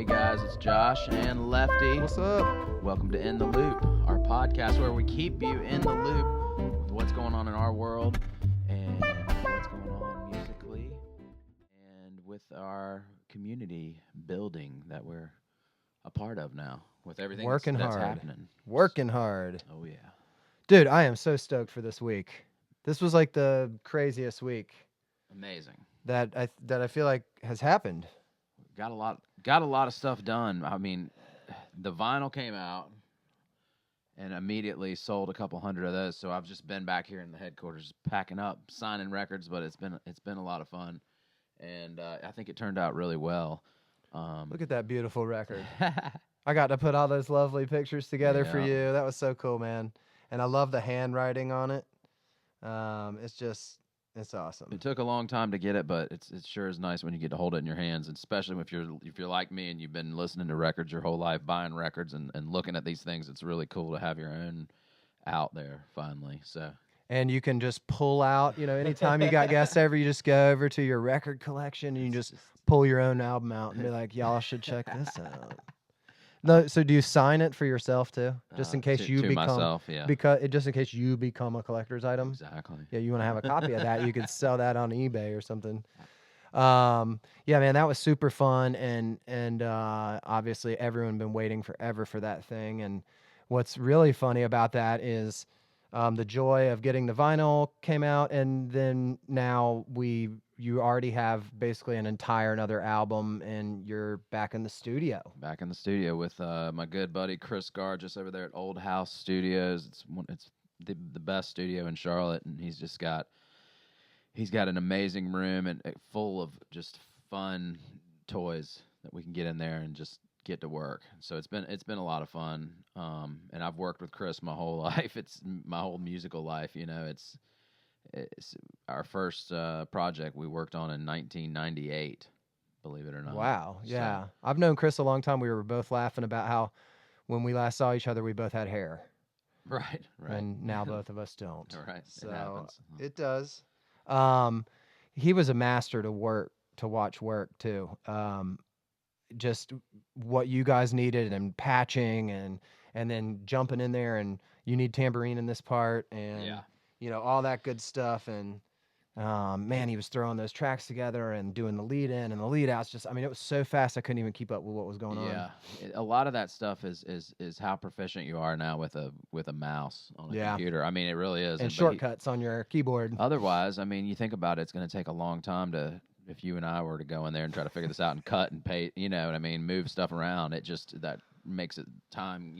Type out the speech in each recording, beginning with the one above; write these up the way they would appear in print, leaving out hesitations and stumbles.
Hey guys, it's Josh and Lefty. What's up? Welcome to In the Loop, our podcast where we keep you in the loop with what's going on in our world and what's going on musically and with our community building that we're a part of now with everything that's happening. Working hard. Oh yeah. Dude, I am so stoked for this week. This was like the craziest week Amazing. that I feel like has happened. Got a lot of stuff done. I mean, the vinyl came out and immediately sold a couple hundred of those. So I've just been back here in the headquarters packing up, signing records, but it's been a lot of fun, and I think it turned out really well. Look at that beautiful record. I got to put all those lovely pictures together for you. That was so cool, man. And I love the handwriting on it. It's awesome. It took a long time to get it, but it sure is nice when you get to hold it in your hands, and especially if you're like me and you've been listening to records your whole life, buying records and looking at these things. It's really cool to have your own out there finally. So. And you can just pull out, anytime you got guests over, you just go over to your record collection and you just pull your own album out and be like, y'all should check this out. No, so do you sign it for yourself too, just in case you become myself, yeah. Just in case you become a collector's item? Exactly. Yeah, you want to have a copy of that, you could sell that on eBay or something. Yeah, man, that was super fun, and obviously everyone been waiting forever for that thing. And what's really funny about that is the joy of getting the vinyl came out, and then now you already have basically an entire another album, and you're back in the studio. Back in the studio with my good buddy Chris Gar, just over there at Old House Studios. It's the best studio in Charlotte, and he's got an amazing room and full of just fun toys that we can get in there and just get to work. So it's been a lot of fun. And I've worked with Chris my whole life. It's my whole musical life. It's our first project we worked on in 1998, believe it or not. Wow, yeah. So, I've known Chris a long time. We were both laughing about how when we last saw each other, we both had hair. Right. And now both of us don't. Right, so it happens. It does. He was a master to watch work, too. Just what you guys needed and patching and then jumping in there and you need tambourine in this part and all that good stuff. And man, he was throwing those tracks together and doing the lead in and the lead outs. It was so fast I couldn't even keep up with what was going on. Yeah, a lot of that stuff is how proficient you are now with a mouse on a computer. I mean, it really is. And shortcuts on your keyboard. Otherwise, I mean, you think about it, it's going to take a long time if you and I were to go in there and try to figure this out and cut and paste, move stuff around. That makes it time,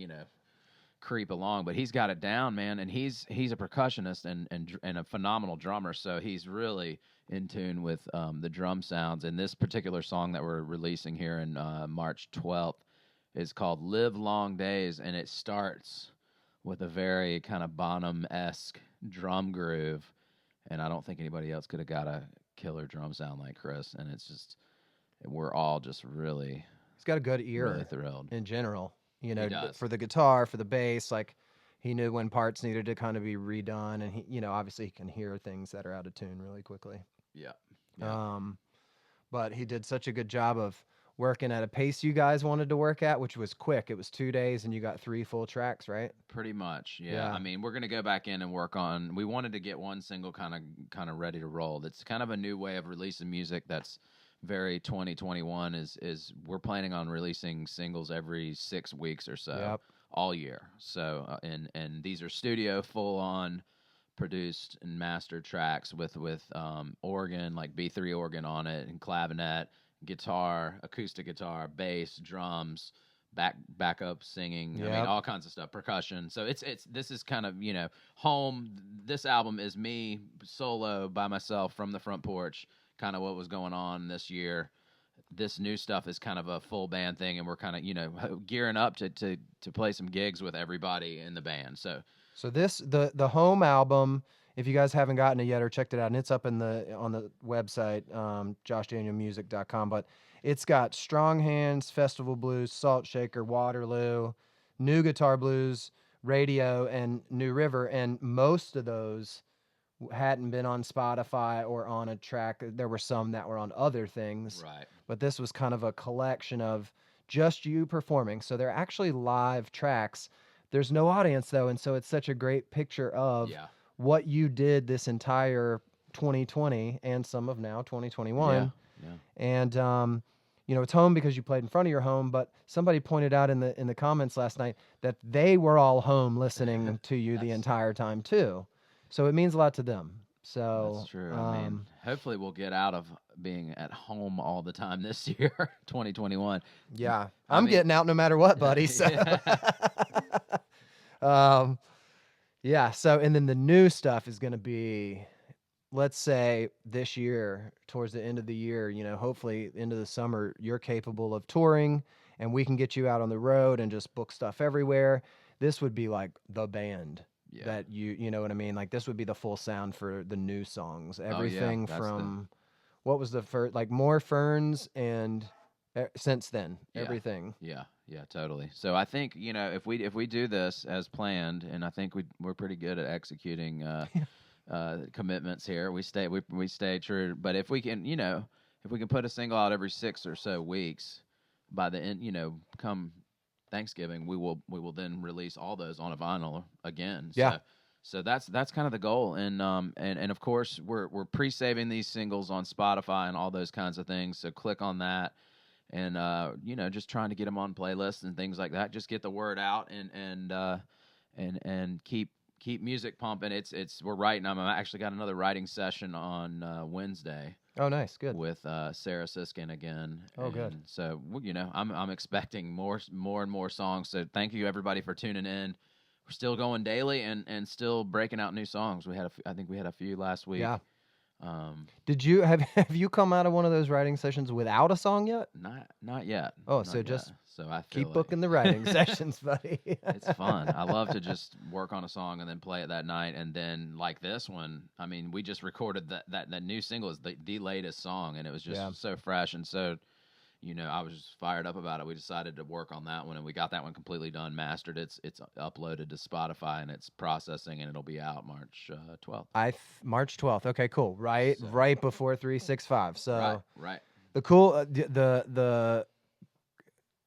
creep along. But he's got it down, man, and he's a percussionist and a phenomenal drummer. So he's really in tune with the drum sounds. And this particular song that we're releasing here in March 12th is called "Live Long Days," and it starts with a very kind of Bonham-esque drum groove. And I don't think anybody else could have got a killer drum sound like Chris, and we're all just really. He's got a good ear. Really thrilled in general. For the guitar, for the bass, like he knew when parts needed to kind of be redone, and he, obviously he can hear things that are out of tune really quickly. Yeah. But he did such a good job of working at a pace you guys wanted to work at, which was quick. It was 2 days, and you got 3 full tracks, right? Pretty much, yeah. I mean, we're gonna go back in and work on. We wanted to get one single kind of ready to roll. That's kind of a new way of releasing music. That's very 2021. Is we're planning on releasing singles every 6 weeks or so, all year. So and these are studio full on produced and mastered tracks with organ, like B3 organ on it, and clavinet, guitar, acoustic guitar, bass, drums, backup singing. I mean, all kinds of stuff, percussion. So this is kind of home. This album is me solo by myself from the front porch. Kind of what was going on this year. This new stuff is kind of a full band thing, and we're kind of gearing up to play some gigs with everybody in the band. So this the home album. If you guys haven't gotten it yet or checked it out, and it's up on the website, joshdanielmusic.com, but it's got Strong Hands, Festival Blues, Salt Shaker, Waterloo, New Guitar Blues, Radio, and New River, and most of those hadn't been on Spotify or on a track. There were some that were on other things, right? But this was kind of a collection of just you performing. So they're actually live tracks. There's no audience though, and so it's such a great picture of what you did this entire 2020 and some of now 2021. Yeah. And you know, it's home because you played in front of your home, but somebody pointed out in the comments last night that they were all home listening to you the entire time too. So it means a lot to them. So that's true. I mean, hopefully we'll get out of being at home all the time this year, 2021. Yeah, I'm getting out no matter what, buddy. So. Yeah. So, and then the new stuff is going to be, let's say this year, towards the end of the year, you know, hopefully into the summer, you're capable of touring and we can get you out on the road and just book stuff everywhere. This would be like the band that you know what I mean? Like this would be the full sound for the new songs. Everything from what was the first, like More Ferns and since then, everything. Yeah, totally. So I think, you know, if we do this as planned, and I think we're pretty good at executing commitments here. We stay true. But if we can, you know, if we can put a single out every 6 or so weeks, by the end, you know, come Thanksgiving, we will then release all those on a vinyl again. Yeah. So that's kind of the goal, and of course we're pre-saving these singles on Spotify and all those kinds of things. So click on that, and you know, just trying to get them on playlists and things like that. Just get the word out and keep music pumping. We're writing. I'm actually got another writing session on Wednesday. Oh, nice, good. With Sarah Siskin again. Oh, good. So you know, I'm expecting more and more songs. So thank you everybody for tuning in. We're still going daily and still breaking out new songs. I think we had a few last week. Yeah. Did you have you come out of one of those writing sessions without a song yet? Not yet. Oh, not so yet. just so I keep booking the writing sessions, buddy. It's fun. I love to just work on a song and then play it that night. And then like this one, I mean, we just recorded that new single is the latest song, and it was just so fresh and so. You know, I was just fired up about it. We decided to work on that one, and we got that one completely done, mastered. It's uploaded to Spotify, and it's processing, and it'll be out March 12th. March 12th. Okay, cool. Right before 365. So right. The cool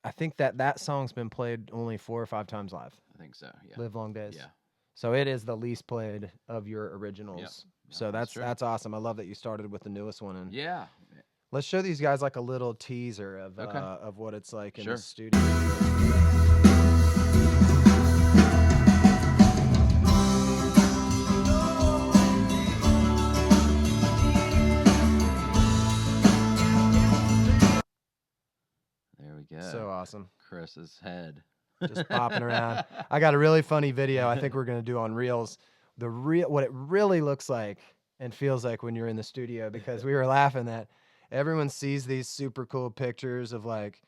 I think that song's been played only 4 or 5 times live. I think so. Yeah. Live Long Days. Yeah. So it is the least played of your originals. Yep. So that's awesome. I love that you started with the newest one. And yeah. Let's show these guys like a little teaser of what it's like in the studio. There we go. So awesome. Chris's head. Just popping around. I got a really funny video I think we're going to do on Reels. What it really looks like and feels like when you're in the studio, because we were laughing that everyone sees these super cool pictures of like,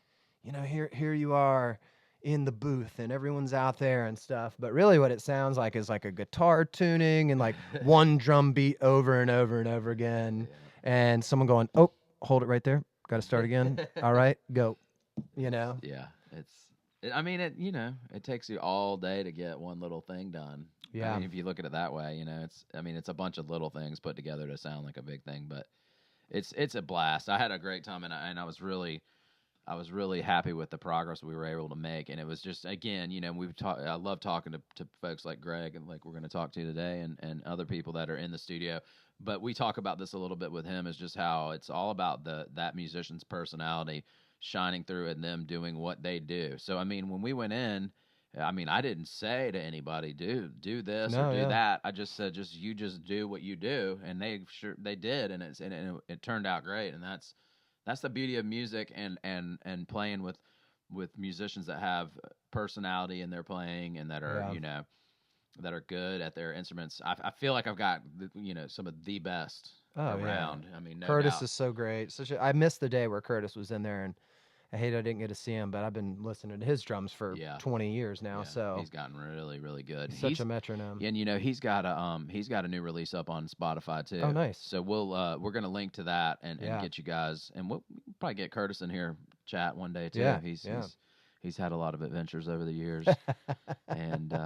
you know, here you are in the booth and everyone's out there and stuff. But really what it sounds like is like a guitar tuning and like one drum beat over and over and over again. Yeah. And someone going, oh, hold it right there. Got to start again. All right, go. You know? Yeah. It takes you all day to get one little thing done. Yeah. I mean, if you look at it that way, you know, it's a bunch of little things put together to sound like a big thing, but it's a blast. I had a great time, and I was really happy with the progress we were able to make. And it was just, again, you know, I love talking to folks like Greg, and like we're going to talk to today, and other people that are in the studio. But we talk about this a little bit with him, is just how it's all about that musician's personality shining through and them doing what they do. So, I mean, when we went in, I mean, I didn't say to anybody, do this or do that. I just said, you just do what you do, and they did, and it turned out great. And that's the beauty of music and playing with musicians that have personality in their playing and that are you know, that are good at their instruments. I feel like I've got, you know, some of the best around. Yeah. I mean, no Curtis doubt. is so great. I missed the day where Curtis was in there, and I hate I didn't get to see him, but I've been listening to his drums for 20 years now. Yeah, so he's gotten really, really good. He's a metronome. And you know, he's got a new release up on Spotify too. Oh, nice. So we're gonna link to that and get you guys, and we'll probably get Curtis in here chat one day too. Yeah, he's had a lot of adventures over the years. And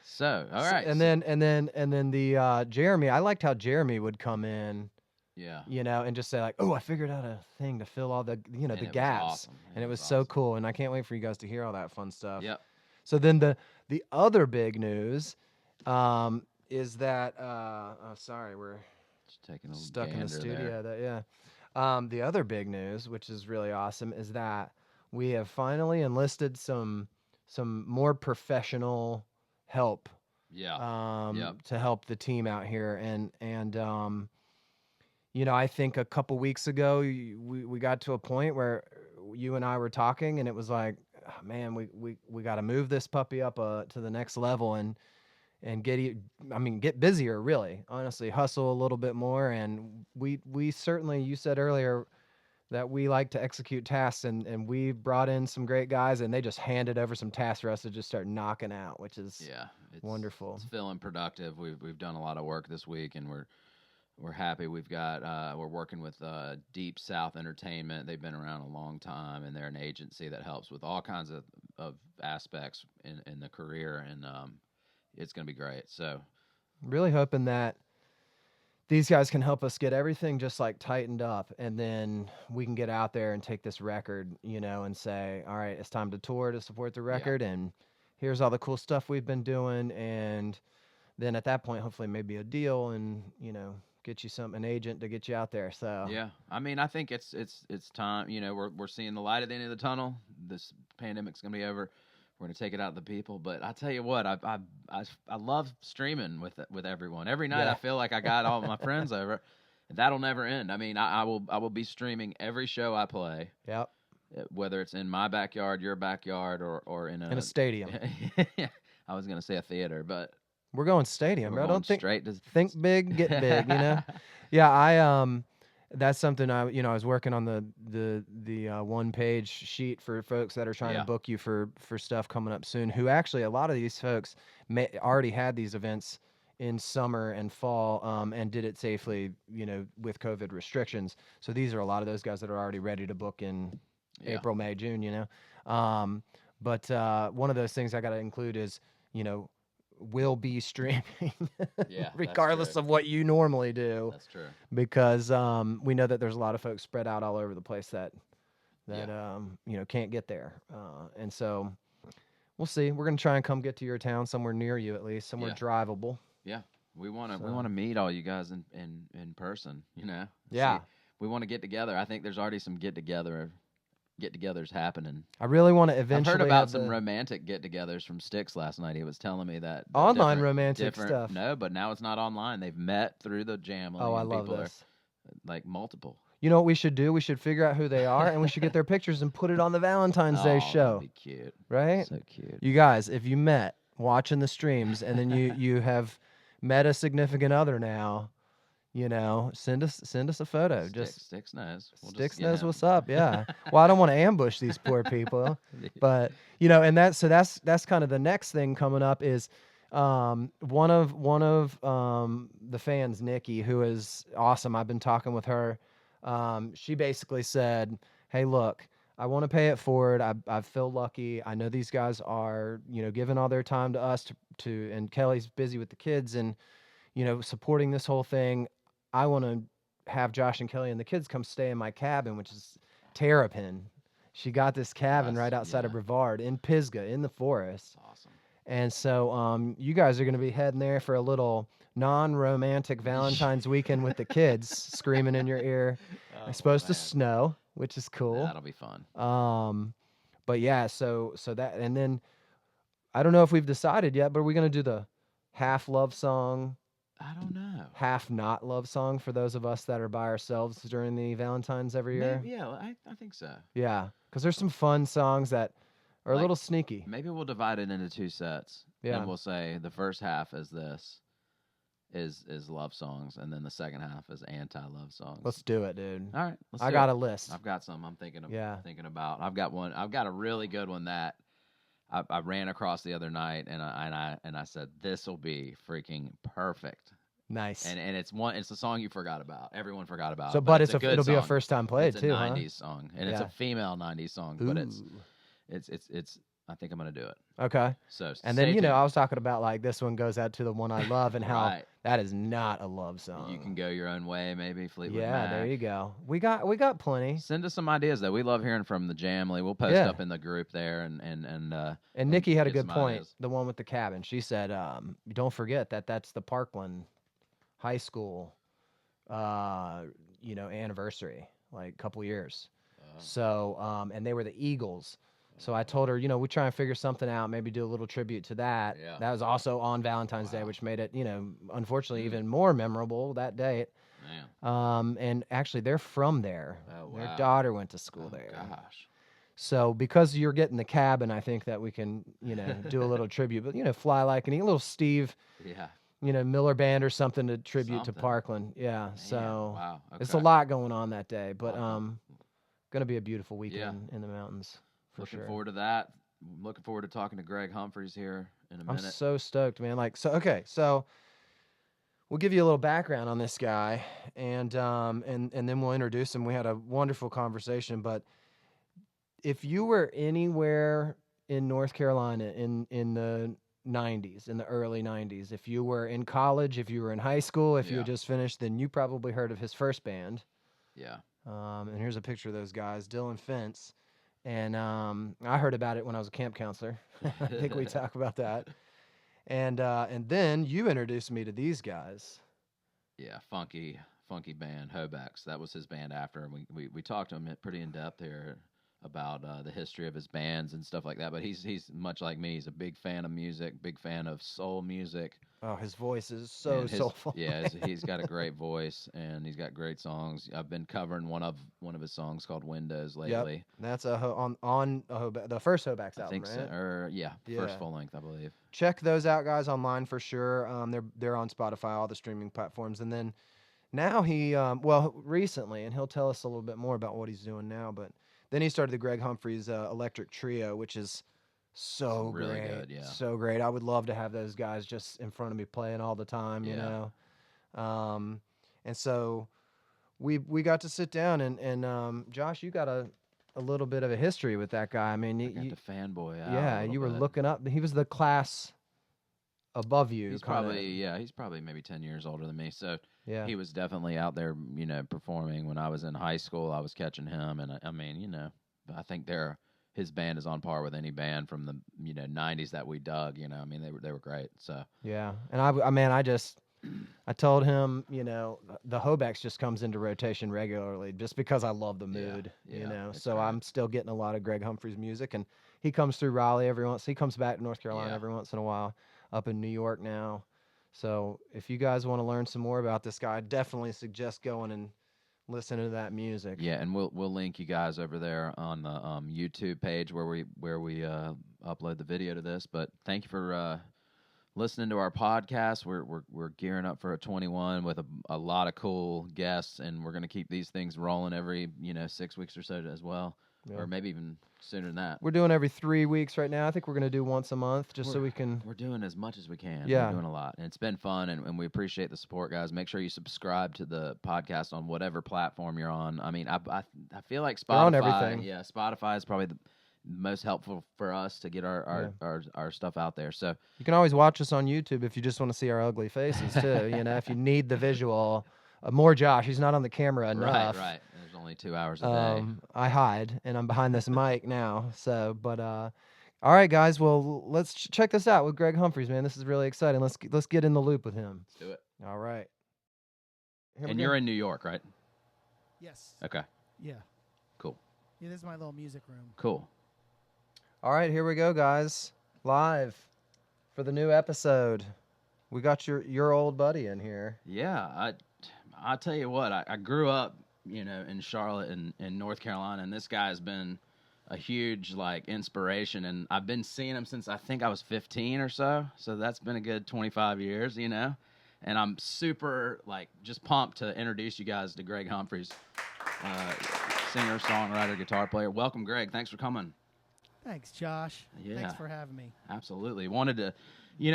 so all right. And then the Jeremy, I liked how Jeremy would come in Yeah. You know, and just say like, oh, I figured out a thing to fill all the, you know, And the it was gaps. awesome. And it was awesome. so cool. And I can't wait for you guys to hear all that fun stuff. Yep. So then the other big news is that, oh, sorry, we're Just taking a stuck in the gander there. studio. The other big news, which is really awesome, is that we have finally enlisted some more professional help. Yeah. Yep. To help the team out here, and you know, I think a couple weeks ago we got to a point where you and I were talking, and it was like, oh, man, we got to move this puppy up to the next level and get busier, really, honestly, hustle a little bit more. And we certainly, you said earlier that we like to execute tasks, and we brought in some great guys, and they just handed over some tasks for us to just start knocking out, which is wonderful. It's feeling productive. We've done a lot of work this week, and we're happy. We've got we're working with Deep South Entertainment. They've been around a long time, and they're an agency that helps with all kinds of aspects in the career, and it's going to be great. So really hoping that these guys can help us get everything just like tightened up, and then we can get out there and take this record, you know, and say, all right, it's time to tour to support the record, and here's all the cool stuff we've been doing. And then at that point, hopefully maybe a deal, and, you know, get you an agent to get you out there. So yeah, I mean, I think it's time. You know, we're seeing the light at the end of the tunnel. This pandemic's gonna be over. We're gonna take it out to the people. But I tell you what, I love streaming with everyone. Every night I feel like I got all my friends over. That'll never end. I mean, I will be streaming every show I play. Yep. Whether it's in my backyard, your backyard, or in a stadium. I was gonna say a theater, but we're going stadium, bro. Don't think straight to think big, get big. You know. Yeah, I that's something I was working on the one page sheet for folks that are trying to book you for stuff coming up soon. Who actually, a lot of these folks already had these events in summer and fall, and did it safely, you know, with COVID restrictions. So these are a lot of those guys that are already ready to book in April, May, June. You know, but one of those things I got to include is, you know, will be streaming regardless of what you normally do. That's true. Because we know that there's a lot of folks spread out all over the place that you know, can't get there. And so we'll see. We're going to try and come get to your town, somewhere near you at least, somewhere drivable. Yeah. We want to meet all you guys in person, you know. Yeah. See, we want to get together. I think there's already some get-togethers happening. I really want to eventually. I've heard about some romantic get-togethers from Styx last night. He was telling me that online romantic stuff. No, but now it's not online. They've met through the Jamily. Oh, I love this. Like multiple. You know what we should do? We should figure out who they are, and we should get their pictures and put it on the Valentine's Day show. That'd be cute. Right? So cute. You guys, if you met watching the streams, and then you have met a significant other now, you know, send us a photo. Styx knows. Styx knows what's up. Yeah. Well, I don't want to ambush these poor people, but you know, and that's kind of the next thing coming up is one of the fans, Nikki, who is awesome. I've been talking with her. She basically said, "Hey, look, I want to pay it forward. I feel lucky. I know these guys are, you know, giving all their time to us to and Kelly's busy with the kids and, you know, supporting this whole thing. I want to have Josh and Kelly and the kids come stay in my cabin, which is Terrapin. She got this cabin right outside of Brevard in Pisgah in the forest. Awesome. And so you guys are going to be heading there for a little non-romantic Valentine's weekend with the kids screaming in your ear. It's supposed to snow, which is cool. That'll be fun. But yeah, so that, and then I don't know if we've decided yet, but are we going to do the half love song? I don't know. Half not love song for those of us that are by ourselves during the Valentines every year? Maybe, yeah, I think so. Yeah, because there's some fun songs that are a little sneaky. Maybe we'll divide it into two sets. Yeah. And we'll say the first half is love songs, and then the second half is anti-love songs. Let's do it, dude. All right. I got a list. I've got some I'm thinking about. I've got one. I've got a really good one that I ran across the other night, and I said this will be freaking perfect. Nice. And it's a song you forgot about. Everyone forgot about. So, but it'll be a first time played too. It's a 90s song, and it's a female 90s song, but it's I think I'm gonna do it. Okay. So And then, stay tuned. I was talking about like this one goes out to the one I love and how Right. that is not a love song. You can go your own way, maybe Fleetwood Yeah, Mac. there you go. We got plenty. Send us some ideas though. We love hearing from the Jamily. We'll post up in the group there And Nikki had a get good some point. ideas. The one with the cabin. She said, "Don't forget that's the Parkland High School, anniversary, like a couple years. So, and they were the Eagles. So I told her, we try and figure something out, maybe do a little tribute to that. Yeah. That was also on Valentine's Day, which made it, unfortunately even more memorable that day. Man. And actually, they're from there. Oh, Their wow. daughter went to school there. Gosh. So because you're getting the cabin, I think that we can, do a little tribute. But, Fly Like an Eagle, little Steve, Yeah. Miller Band or something to tribute to Something. Parkland. Yeah. Man, So wow. it's a Okay. lot going on that day. But Awesome. gonna be a beautiful weekend in the mountains for Looking sure. forward to that. Looking forward to talking to Greg Humphreys here in a I'm minute. so stoked, man. So we'll give you a little background on this guy, and then we'll introduce him. We had a wonderful conversation, but if you were anywhere in North Carolina in the 90s, in the early 90s, if you were in college, if you were in high school, if you had just finished, then you probably heard of his first band. Yeah. And here's a picture of those guys, Dillon Fence. And I heard about it when I was a camp counselor. I think we talk about that. And then you introduced me to these guys. Yeah, funky band, Hobex. That was his band after, and we talked to him pretty in depth here about the history of his bands and stuff like that. But he's much like me. He's a big fan of music, big fan of soul music. Oh, his voice is so soulful. Yeah, he's got a great voice, and he's got great songs. I've been covering one of his songs called Windows lately. Yep. That's on the first Hobex album, I think right? so. Or first full length, I believe. Check those out, guys, online for sure. They're on Spotify, all the streaming platforms, and then now he recently, and he'll tell us a little bit more about what he's doing now. But then he started the Greg Humphreys Electric Trio, which is so really great, good, yeah. So great. I would love to have those guys just in front of me playing all the time, you know. And so we got to sit down, and Josh, you got a little bit of a history with that guy. I mean, I got to fanboy out. Yeah, you were looking up. He was the class above you. He's probably maybe 10 years older than me. So yeah, he was definitely out there, performing. When I was in high school, I was catching him, and I mean, I think his band is on par with any band from the 90s that we dug. I mean, they were great. So yeah, and I told him, the Hobex just comes into rotation regularly just because I love the mood, So great. I'm still getting a lot of Greg Humphreys music, and he comes through Raleigh he comes back to North Carolina every once in a while, up in New York now. So if you guys want to learn some more about this guy, I definitely suggest going and listening to that music. Yeah, and we'll link you guys over there on the YouTube page where we upload the video to this. But thank you for listening to our podcast. We're gearing up for a 21 with a lot of cool guests, and we're gonna keep these things rolling every 6 weeks or so as well, or maybe even sooner than that. We're doing every 3 weeks right now. I think we're gonna do once a month so we can. We're doing as much as we can. Yeah, we're doing a lot, and it's been fun, and we appreciate the support, guys. Make sure you subscribe to the podcast on whatever platform you're on. I mean, I feel like Spotify. They're on everything. Yeah, Spotify is probably the most helpful for us to get our stuff out there. So you can always watch us on YouTube if you just want to see our ugly faces too. If you need the visual. More Josh, he's not on the camera enough. Right. There's only 2 hours a day. I hide, and I'm behind this mic now. So, but all right, guys. Well, let's check this out with Greg Humphreys, man. This is really exciting. Let's get in the loop with him. Let's do it. All right. And you're in New York, right? Yes. Okay. Yeah. Cool. Yeah, this is my little music room. Cool. All right, here we go, guys. Live for the new episode. We got your old buddy in here. Yeah, I'll tell you what. I grew up, in Charlotte in North Carolina, and this guy has been a huge inspiration. And I've been seeing him since I think I was 15 or so. So that's been a good 25 years, And I'm super just pumped to introduce you guys to Greg Humphreys, singer, songwriter, guitar player. Welcome, Greg. Thanks for coming. Thanks, Josh. Yeah. Thanks for having me. Absolutely. Wanted to,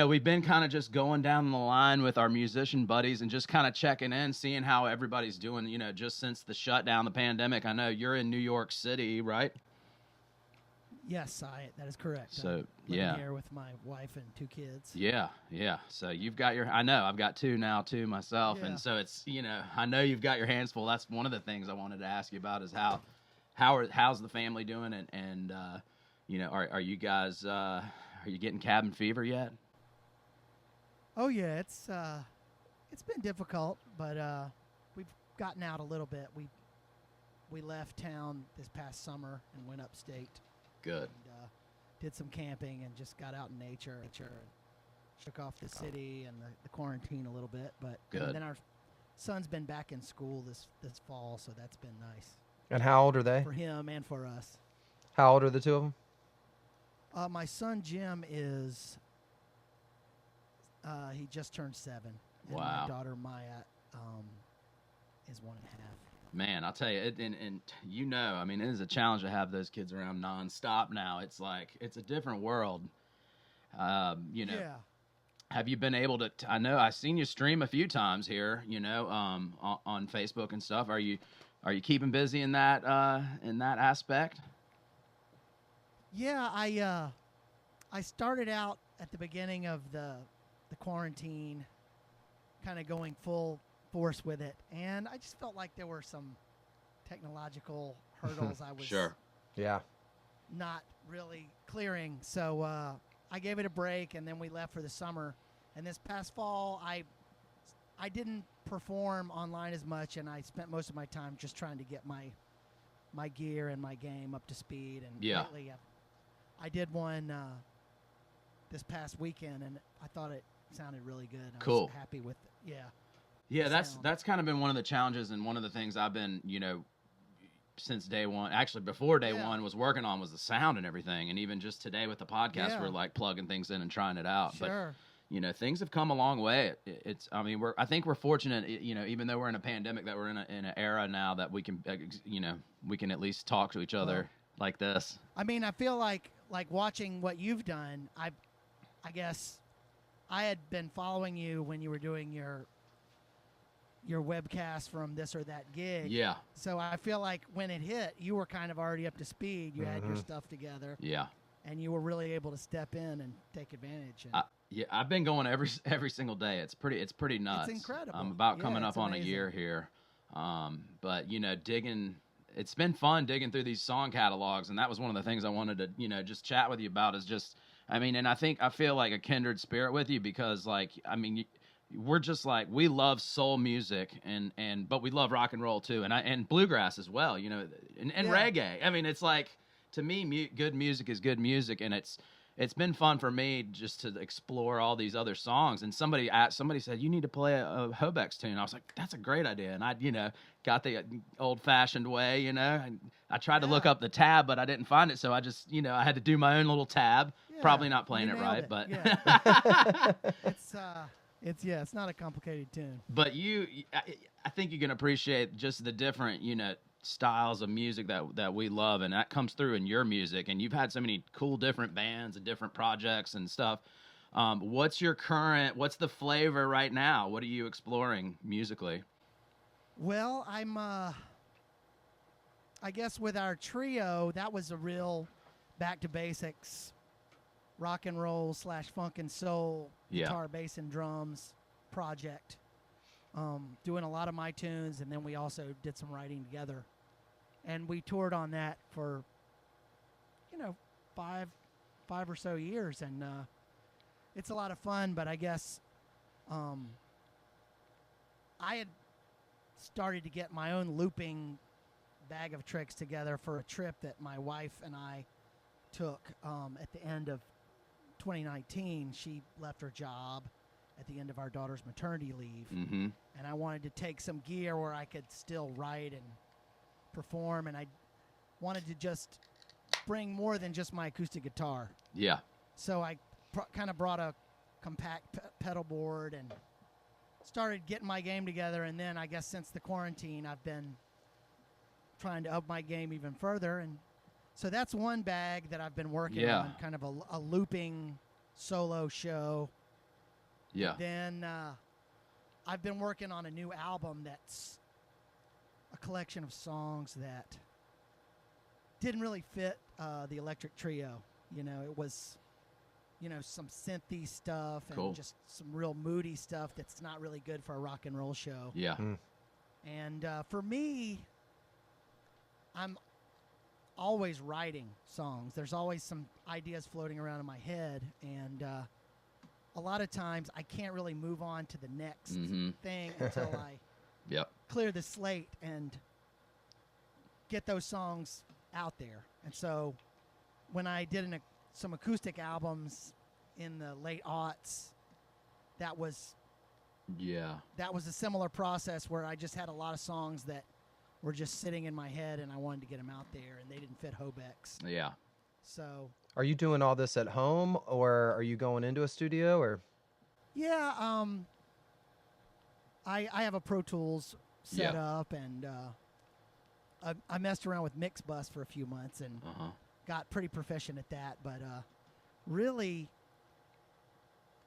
we've been kind of just going down the line with our musician buddies and just kind of checking in, seeing how everybody's doing, just since the shutdown, the pandemic. I know you're in New York City, right? Yes, that is correct. So, I'm yeah. living here with my wife and 2 kids. Yeah, yeah. So you've got I know I've got 2 now too myself, Yeah. and so it's I know you've got your hands full. That's one of the things I wanted to ask you about is how's the family doing, and are you guys are you getting cabin fever yet? Oh yeah, it's been difficult, but we've gotten out a little bit. We left town this past summer and went upstate. Good. And, did some camping and just got out in nature and shook off the city and the quarantine a little bit. But Good. And then our son's been back in school this fall, so that's been nice And how old are they? for him and for us. How old are the 2 of them? My son Jim is he just turned 7. And Wow. my daughter Maya is 1.5. Man, I'll tell you, I mean, it is a challenge to have those kids around nonstop now. It's like, it's a different world. Yeah. Have you been able to, I know I've seen you stream a few times here, on Facebook and stuff. Are you keeping busy in that aspect? Yeah, I started out at the beginning of the quarantine kind of going full force with it, and I just felt like there were some technological hurdles I was Sure. Yeah. not really clearing. So I gave it a break, and then we left for the summer. And this past fall, I didn't perform online as much, and I spent most of my time just trying to get my gear and my game up to speed. And Yeah. lately, I did one this past weekend, and I thought it sounded really good. I Cool. was happy with it. Yeah. Yeah, sound. that's kind of been one of the challenges, and one of the things I've been, since day one, actually before day Yeah. one, was working on was the sound and everything. And even just today with the podcast, Yeah. we're like plugging things in and trying it out. Sure. But things have come a long way. I think we're fortunate, even though we're in a pandemic, that we're in an era now that we can, we can at least talk to each other like this. I mean, I feel like watching what you've done. I guess I had been following you when you were doing your webcast from this or that gig. Yeah. So I feel like when it hit, you were kind of already up to speed. You had your stuff together. Yeah. And you were really able to step in and take advantage. Yeah, I've been going every single day. It's pretty nuts. It's incredible. I'm about Yeah, coming it's up on amazing. a year here. But digging. It's been fun digging through these song catalogs, and that was one of the things I wanted to just chat with you about. Is just, and I feel like a kindred spirit with you because we're just like, we love soul music but we love rock and roll too, and bluegrass as well, and Yeah. reggae. I mean, it's like, to me, good music is good music, and it's been fun for me just to explore all these other songs. And somebody said, you need to play a Hobex tune. I was like, that's a great idea. And I, got the old-fashioned way, I tried to look up the tab, but I didn't find it. So I just, I had to do my own little tab. Yeah, Probably not playing you it nailed right, it. but Yeah. It's not a complicated tune. but I think you can appreciate just the different, styles of music that we love, and that comes through in your music. And you've had so many cool different bands and different projects and stuff. What's the flavor right now? What are you exploring musically? Well, I'm I guess with our trio, that was a real back to basics rock and roll / funk and soul, Yeah. guitar, bass, and drums project. Doing a lot of my tunes, and then we also did some writing together. And we toured on that for, 5 or so years, and it's a lot of fun. But I guess I had started to get my own looping bag of tricks together for a trip that my wife and I took at the end of 2019. She left her job at the end of our daughter's maternity leave, Mm-hmm. and I wanted to take some gear where I could still write and perform, and I wanted to just bring more than just my acoustic guitar. Yeah. So I kind of brought a compact pedal board and started getting my game together, and then I guess since the quarantine, I've been trying to up my game even further, and so that's one bag that I've been working Yeah. on, kind of a looping solo show. Yeah. Then I've been working on a new album that's a collection of songs that didn't really fit the Electric Trio. You know, it was, you know, some synthy stuff and just some real moody stuff that's not really good for a rock and roll show. Yeah. And for me, I'm always writing songs. There's always some ideas floating around in my head, and a lot of times I can't really move on to the next thing until I clear the slate and get those songs out there. And so when I did some acoustic albums in the late aughts, that was a similar process where I just had a lot of songs that were just sitting in my head and I wanted to get them out there, and they didn't fit Hobex. Yeah. So are you doing all this at home, or are you going into a studio, or? Yeah, I have a Pro Tools set up, and I messed around with Mixbus for a few months and got pretty proficient at that. But really,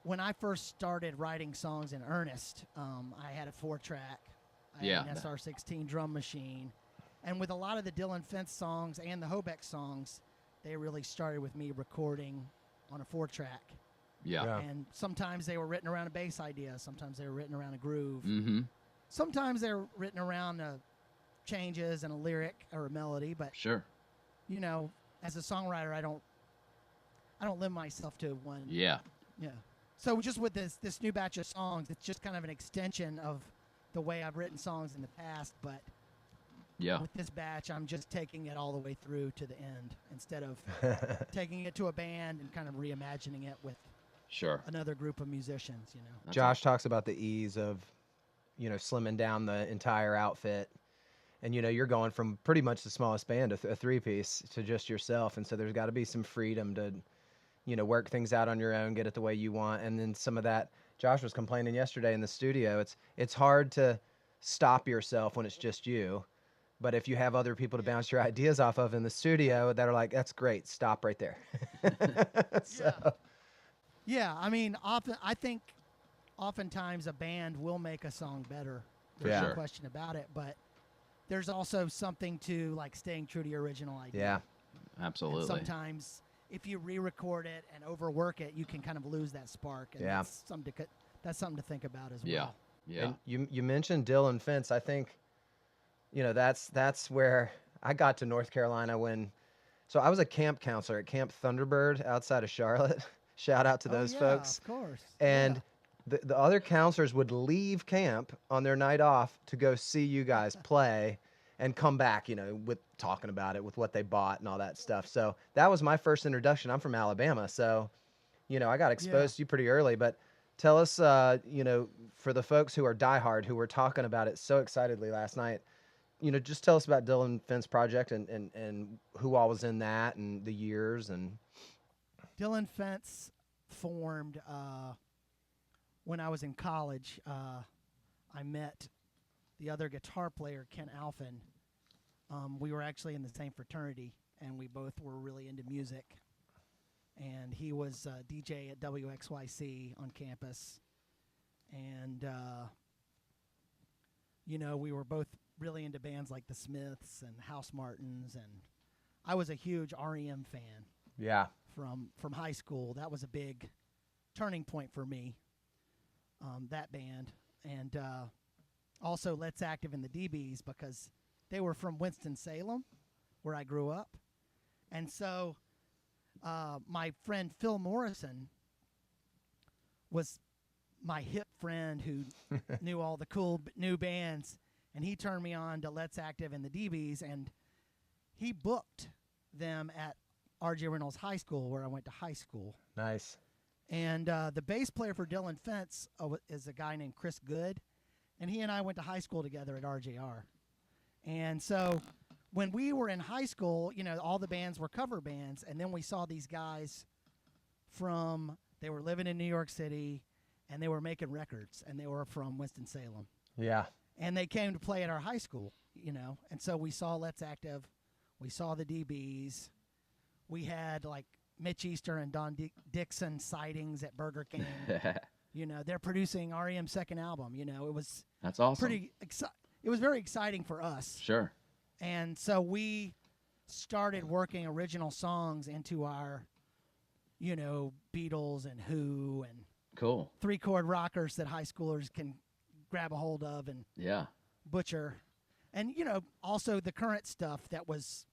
when I first started writing songs in earnest, I had a 4-track. I had an SR-16 drum machine. And with a lot of the Dillon Fence songs and the Hobex songs, they really started with me recording on a 4-track. Yeah. And sometimes they were written around a bass idea. Sometimes they were written around a groove. Sometimes they were written around changes and a lyric or a melody. But you know, as a songwriter, I don't limit myself to one. Yeah. So just with this new batch of songs, it's just kind of an extension of the way I've written songs in the past. But with this batch, I'm just taking it all the way through to the end instead of taking it to a band and kind of reimagining it with another group of musicians, you know. Josh talks about the ease of, you know, slimming down the entire outfit. And, you know, you're going from pretty much the smallest band, a 3-piece, to just yourself. And so there's got to be some freedom to, you know, work things out on your own, get it the way you want. And then some of that, Josh was complaining yesterday in the studio, it's hard to stop yourself when it's just you. But if you have other people to bounce your ideas off of in the studio that are like, that's great, stop right there. Yeah, I mean, I think oftentimes a band will make a song better. There's no question about it. But there's also something to like staying true to your original idea. Yeah, absolutely. And sometimes if you re-record it and overwork it, you can kind of lose that spark. And that's something to think about as well. Yeah. And you mentioned Dillon Fence. I think, you know, that's where I got to North Carolina so I was a camp counselor at Camp Thunderbird outside of Charlotte. Shout out to those folks. Of course. And the other counselors would leave camp on their night off to go see you guys play and come back, you know, with talking about it, with what they bought and all that stuff. So that was my first introduction. I'm from Alabama, so, you know, I got exposed to you pretty early. But tell us, you know, for the folks who are diehard, who were talking about it so excitedly last night, you know, just tell us about Dillon Fence Project and who all was in that and the years. And Dillon Fence formed when I was in college. I met the other guitar player, Ken Alphin. We were actually in the same fraternity, and we both were really into music. And he was DJ at WXYC on campus. And, you know, we were both really into bands like the Smiths and House Martins. And I was a huge REM fan. Yeah. From high school. That was a big turning point for me, that band. And also Let's Active in the DBs, because they were from Winston-Salem, where I grew up. And so my friend Phil Morrison was my hip friend who knew all the cool new bands, and he turned me on to Let's Active in the DBs, and he booked them at R.J. Reynolds High School, where I went to high school. Nice. And the bass player for Dillon Fence is a guy named Chris Good, and he and I went to high school together at RJR. And so when we were in high school, you know, all the bands were cover bands, and then we saw these guys they were living in New York City, and they were making records, and they were from Winston-Salem. Yeah. And they came to play at our high school, you know, and so we saw Let's Active, we saw the DBs. We had like Mitch Easter and Don Dixon sightings at Burger King. You know, they're producing REM's second album. You know, that's awesome. It was very exciting for us. Sure. And so we started working original songs into our, Beatles and Who and Cool. 3-chord rockers that high schoolers can grab a hold of and butcher. And, also the current stuff that was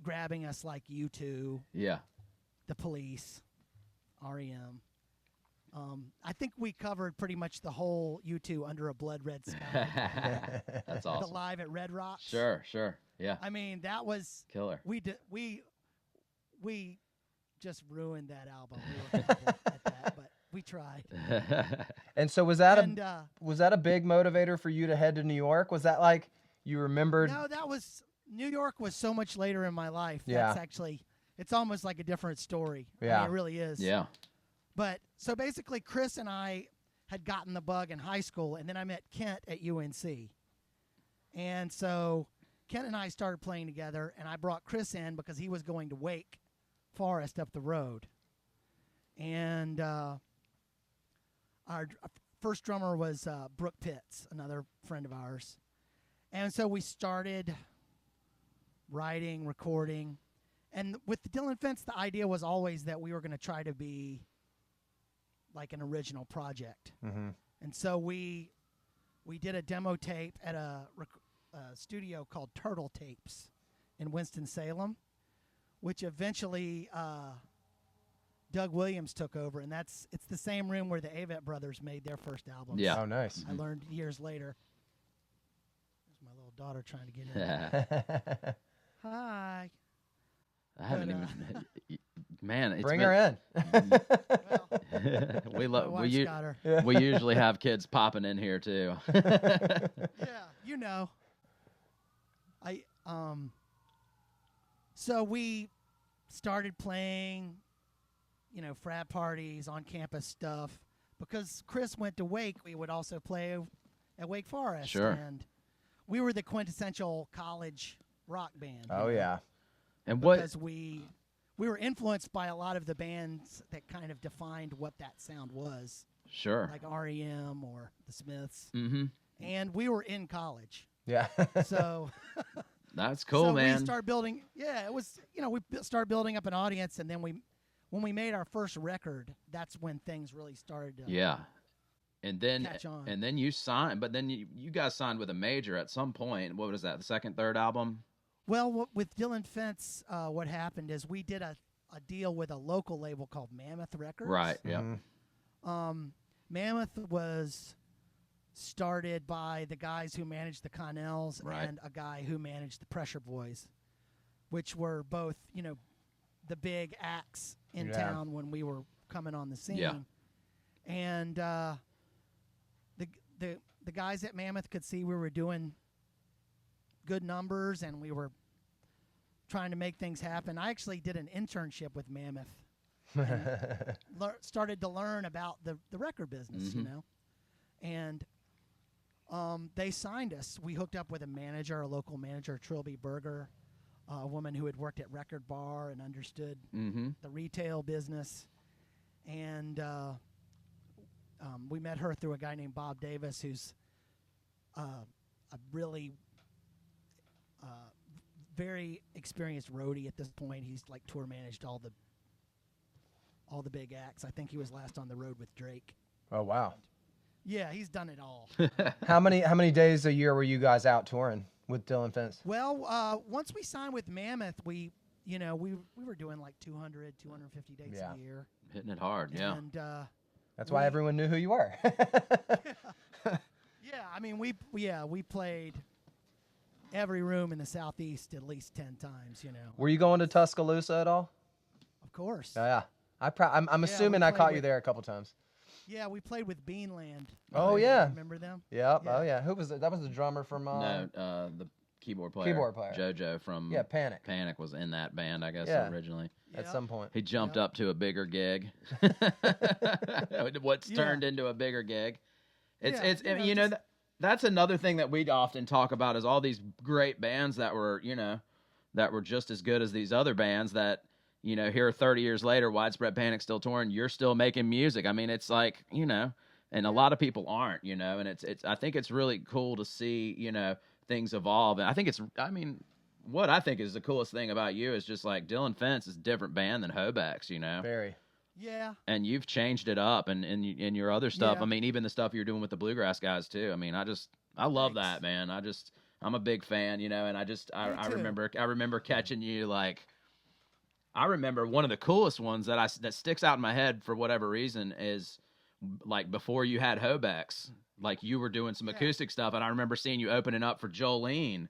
grabbing us, like U2, The Police, REM. I think we covered pretty much the whole U2 Under a Blood Red Sky. That's awesome. The Live at Red Rocks. Sure. Yeah. I mean, that was killer. We just ruined that album. We were terrible at that, but we tried. And so was that a big motivator for you to head to New York? Was that like you remembered? No, New York was so much later in my life. Yeah. That's actually, it's almost like a different story. Yeah. I mean, it really is. Yeah. But so basically, Chris and I had gotten the bug in high school, and then I met Kent at UNC. And so Kent and I started playing together, and I brought Chris in because he was going to Wake Forest up the road. And our first drummer was Brooke Pitts, another friend of ours. And so we started writing, recording. And with the Dillon Fence, the idea was always that we were going to try to be like an original project. Mm-hmm. And so we did a demo tape at a studio called Turtle Tapes in Winston-Salem, which eventually Doug Williams took over, and it's the same room where the Avett Brothers made their first album. Yeah. Oh, nice. I learned years later. There's my little daughter trying to get in. Hi. I haven't even. Man, it's Bring her in. Well, we got her. we usually have kids popping in here too. Yeah, so we started playing, frat parties, on campus stuff. Because Chris went to Wake, we would also play at Wake Forest. Sure. And we were the quintessential college rock band. Oh, yeah. And what? Because we were influenced by a lot of the bands that kind of defined what that sound was. Sure. Like REM or the Smiths. Mm-hmm. And we were in college. Yeah. So that's cool, man. We started building. Yeah, it was. We started building up an audience, and then when we made our first record, that's when things really started to. Yeah. And then catch on. And then you signed, but then you guys signed with a major at some point. What was that? The second, third album? Well, with Dillon Fence, what happened is we did a deal with a local label called Mammoth Records. Right. Yeah. Mm-hmm. Mammoth was started by the guys who managed the Connells and a guy who managed the Pressure Boys, which were both, the big acts in town when we were coming on the scene. Yeah. And the guys at Mammoth could see we were doing good numbers and we were trying to make things happen. I actually did an internship with Mammoth. Started to learn about the record business, and they signed us. We hooked up with a local manager, Trilby Berger, a woman who had worked at Record Bar and understood the retail business. And we met her through a guy named Bob Davis, who's a really very experienced roadie at this point. He's like tour managed all the big acts. I think he was last on the road with Drake. Oh, wow. Yeah, he's done it all. How many days a year were you guys out touring with Dillon Fence? Well, once we signed with Mammoth, we were doing like 200, 250 days a year. Hitting it hard, And that's why everyone knew who you were. Yeah, I mean, we played every room in the Southeast at least 10 times, Were you going to Tuscaloosa at all? Of course. Oh, yeah. I'm assuming I caught you there a couple times. Yeah, we played with Beanland. Oh, yeah. Remember them? Yep. Yeah. Oh, yeah. Who was it? That was the drummer from... the keyboard player. JoJo from Panic. Panic was in that band, I guess, originally. At some point. He jumped up to a bigger gig. What's turned into a bigger gig. That's another thing that we often talk about is all these great bands that were just as good as these other bands that, here 30 years later, Widespread Panic still touring, you're still making music. I mean, it's like, and a lot of people aren't, and I think it's really cool to see, things evolve. And I think what I think is the coolest thing about you is just like Dillon Fence is a different band than Hobex, you know. Very. Yeah. And you've changed it up, and in your other stuff. Yeah. I mean, even the stuff you're doing with the bluegrass guys too. I mean, I love Thanks. that, man. I'm a big fan, you know. And I remember catching you like. I remember one of the coolest ones that sticks out in my head for whatever reason is like before you had Hobex, like you were doing some acoustic stuff, and I remember seeing you opening up for Jolene,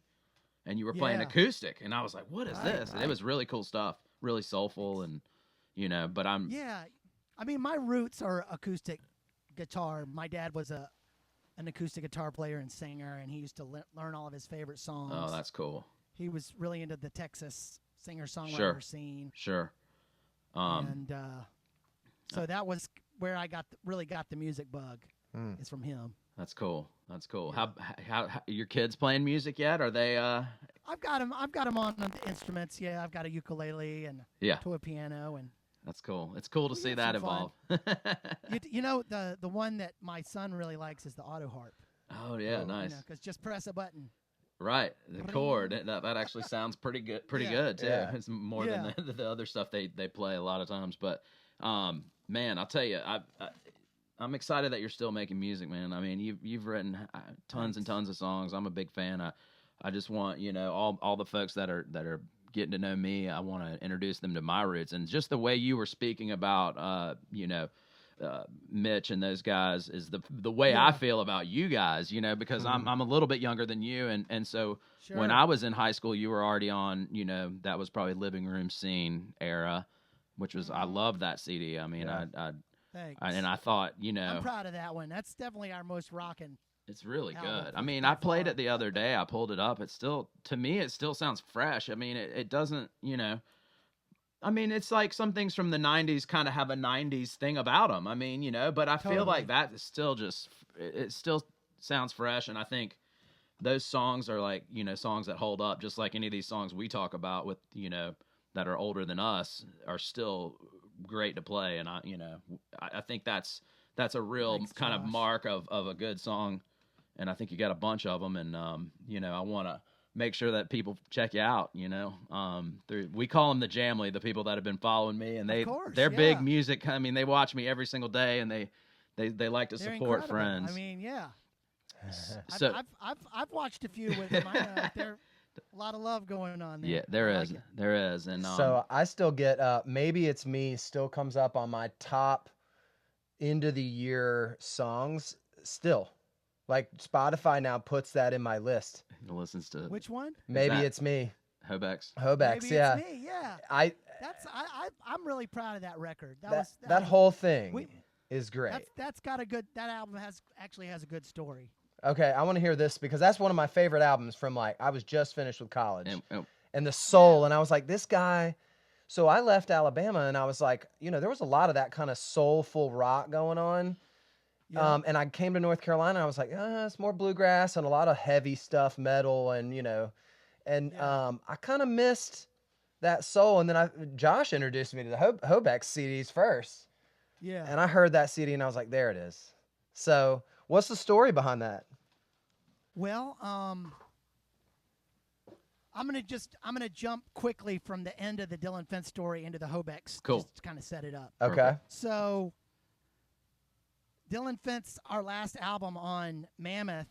and you were playing acoustic, and I was like, "What is this?" And it was really cool stuff, really soulful, and you know. But I mean, my roots are acoustic guitar. My dad was an acoustic guitar player and singer, and he used to learn all of his favorite songs. Oh, that's cool. He was really into the Texas singer-songwriter scene. Sure. So that was where I really got the music bug. Is from him. That's cool. Yeah. How your kids playing music yet? Are they? I've got them on the instruments. Yeah, I've got a ukulele and to a piano, and that's cool. It's cool to see that evolve. you know, the one that my son really likes is the auto harp. Oh yeah, nice. You know, 'cause just press a button. Right, the chord that actually sounds pretty good too. Yeah. It's more than the other stuff they play a lot of times. But man, I'll tell you, I'm excited that you're still making music, man. I mean, you've written tons and tons of songs. I'm a big fan. I just want, you know, all the folks that are getting to know me, I want to introduce them to my roots, and just the way you were speaking about, you know. Mitch and those guys is the way I feel about you guys, you know, because I'm a little bit younger than you, and so when I was in high school, you were already on, you know, that was probably living room scene era, which was I love that CD. I mean, Thanks. And I thought, you know, I'm proud of that one. That's definitely our most rocking. It's really good. I mean, I played it the other day. I pulled it up. It's still, to me, it still sounds fresh. I mean, it doesn't, you know. I mean, it's like some things from the 90s kind of have a 90s thing about them. I mean, you know, but I feel like that is still just, it still sounds fresh. And I think those songs are like, you know, songs that hold up, just like any of these songs we talk about with, you know, that are older than us are still great to play. And I think that's a real kind of mark of a good song. And I think you got a bunch of them. And, you know, I want to make sure that people check you out, you know. We call them the Jamly, the people that have been following me, and they're big music. I mean, they watch me every single day, and they like to support incredible. friends. I mean, yeah. So I've watched a few with them. There's a lot of love going on there. Yeah, there is, and so I still get Maybe It's Me still comes up on my top end of the year songs still. Like Spotify now puts that in my list. Listens to which one? Maybe It's Me. Hobex. Maybe yeah. It's Me, yeah. I'm really proud of that record. That whole thing is great. That album actually has a good story. Okay, I want to hear this because that's one of my favorite albums from like I was just finished with college. And the soul, and I was like, this guy. So I left Alabama and I was like, you know, there was a lot of that kind of soulful rock going on. Yeah. And I came to North Carolina and I was like, it's more bluegrass and a lot of heavy stuff, metal, and you know, and I kind of missed that soul. And then Josh introduced me to the Hobex CDs first. Yeah. And I heard that CD and I was like, there it is. So what's the story behind that? Well, I'm gonna jump quickly from the end of the Dillon Fence story into the Hobex. Cool. Just to kind of set it up. Okay. So Dillon Fence, our last album on Mammoth,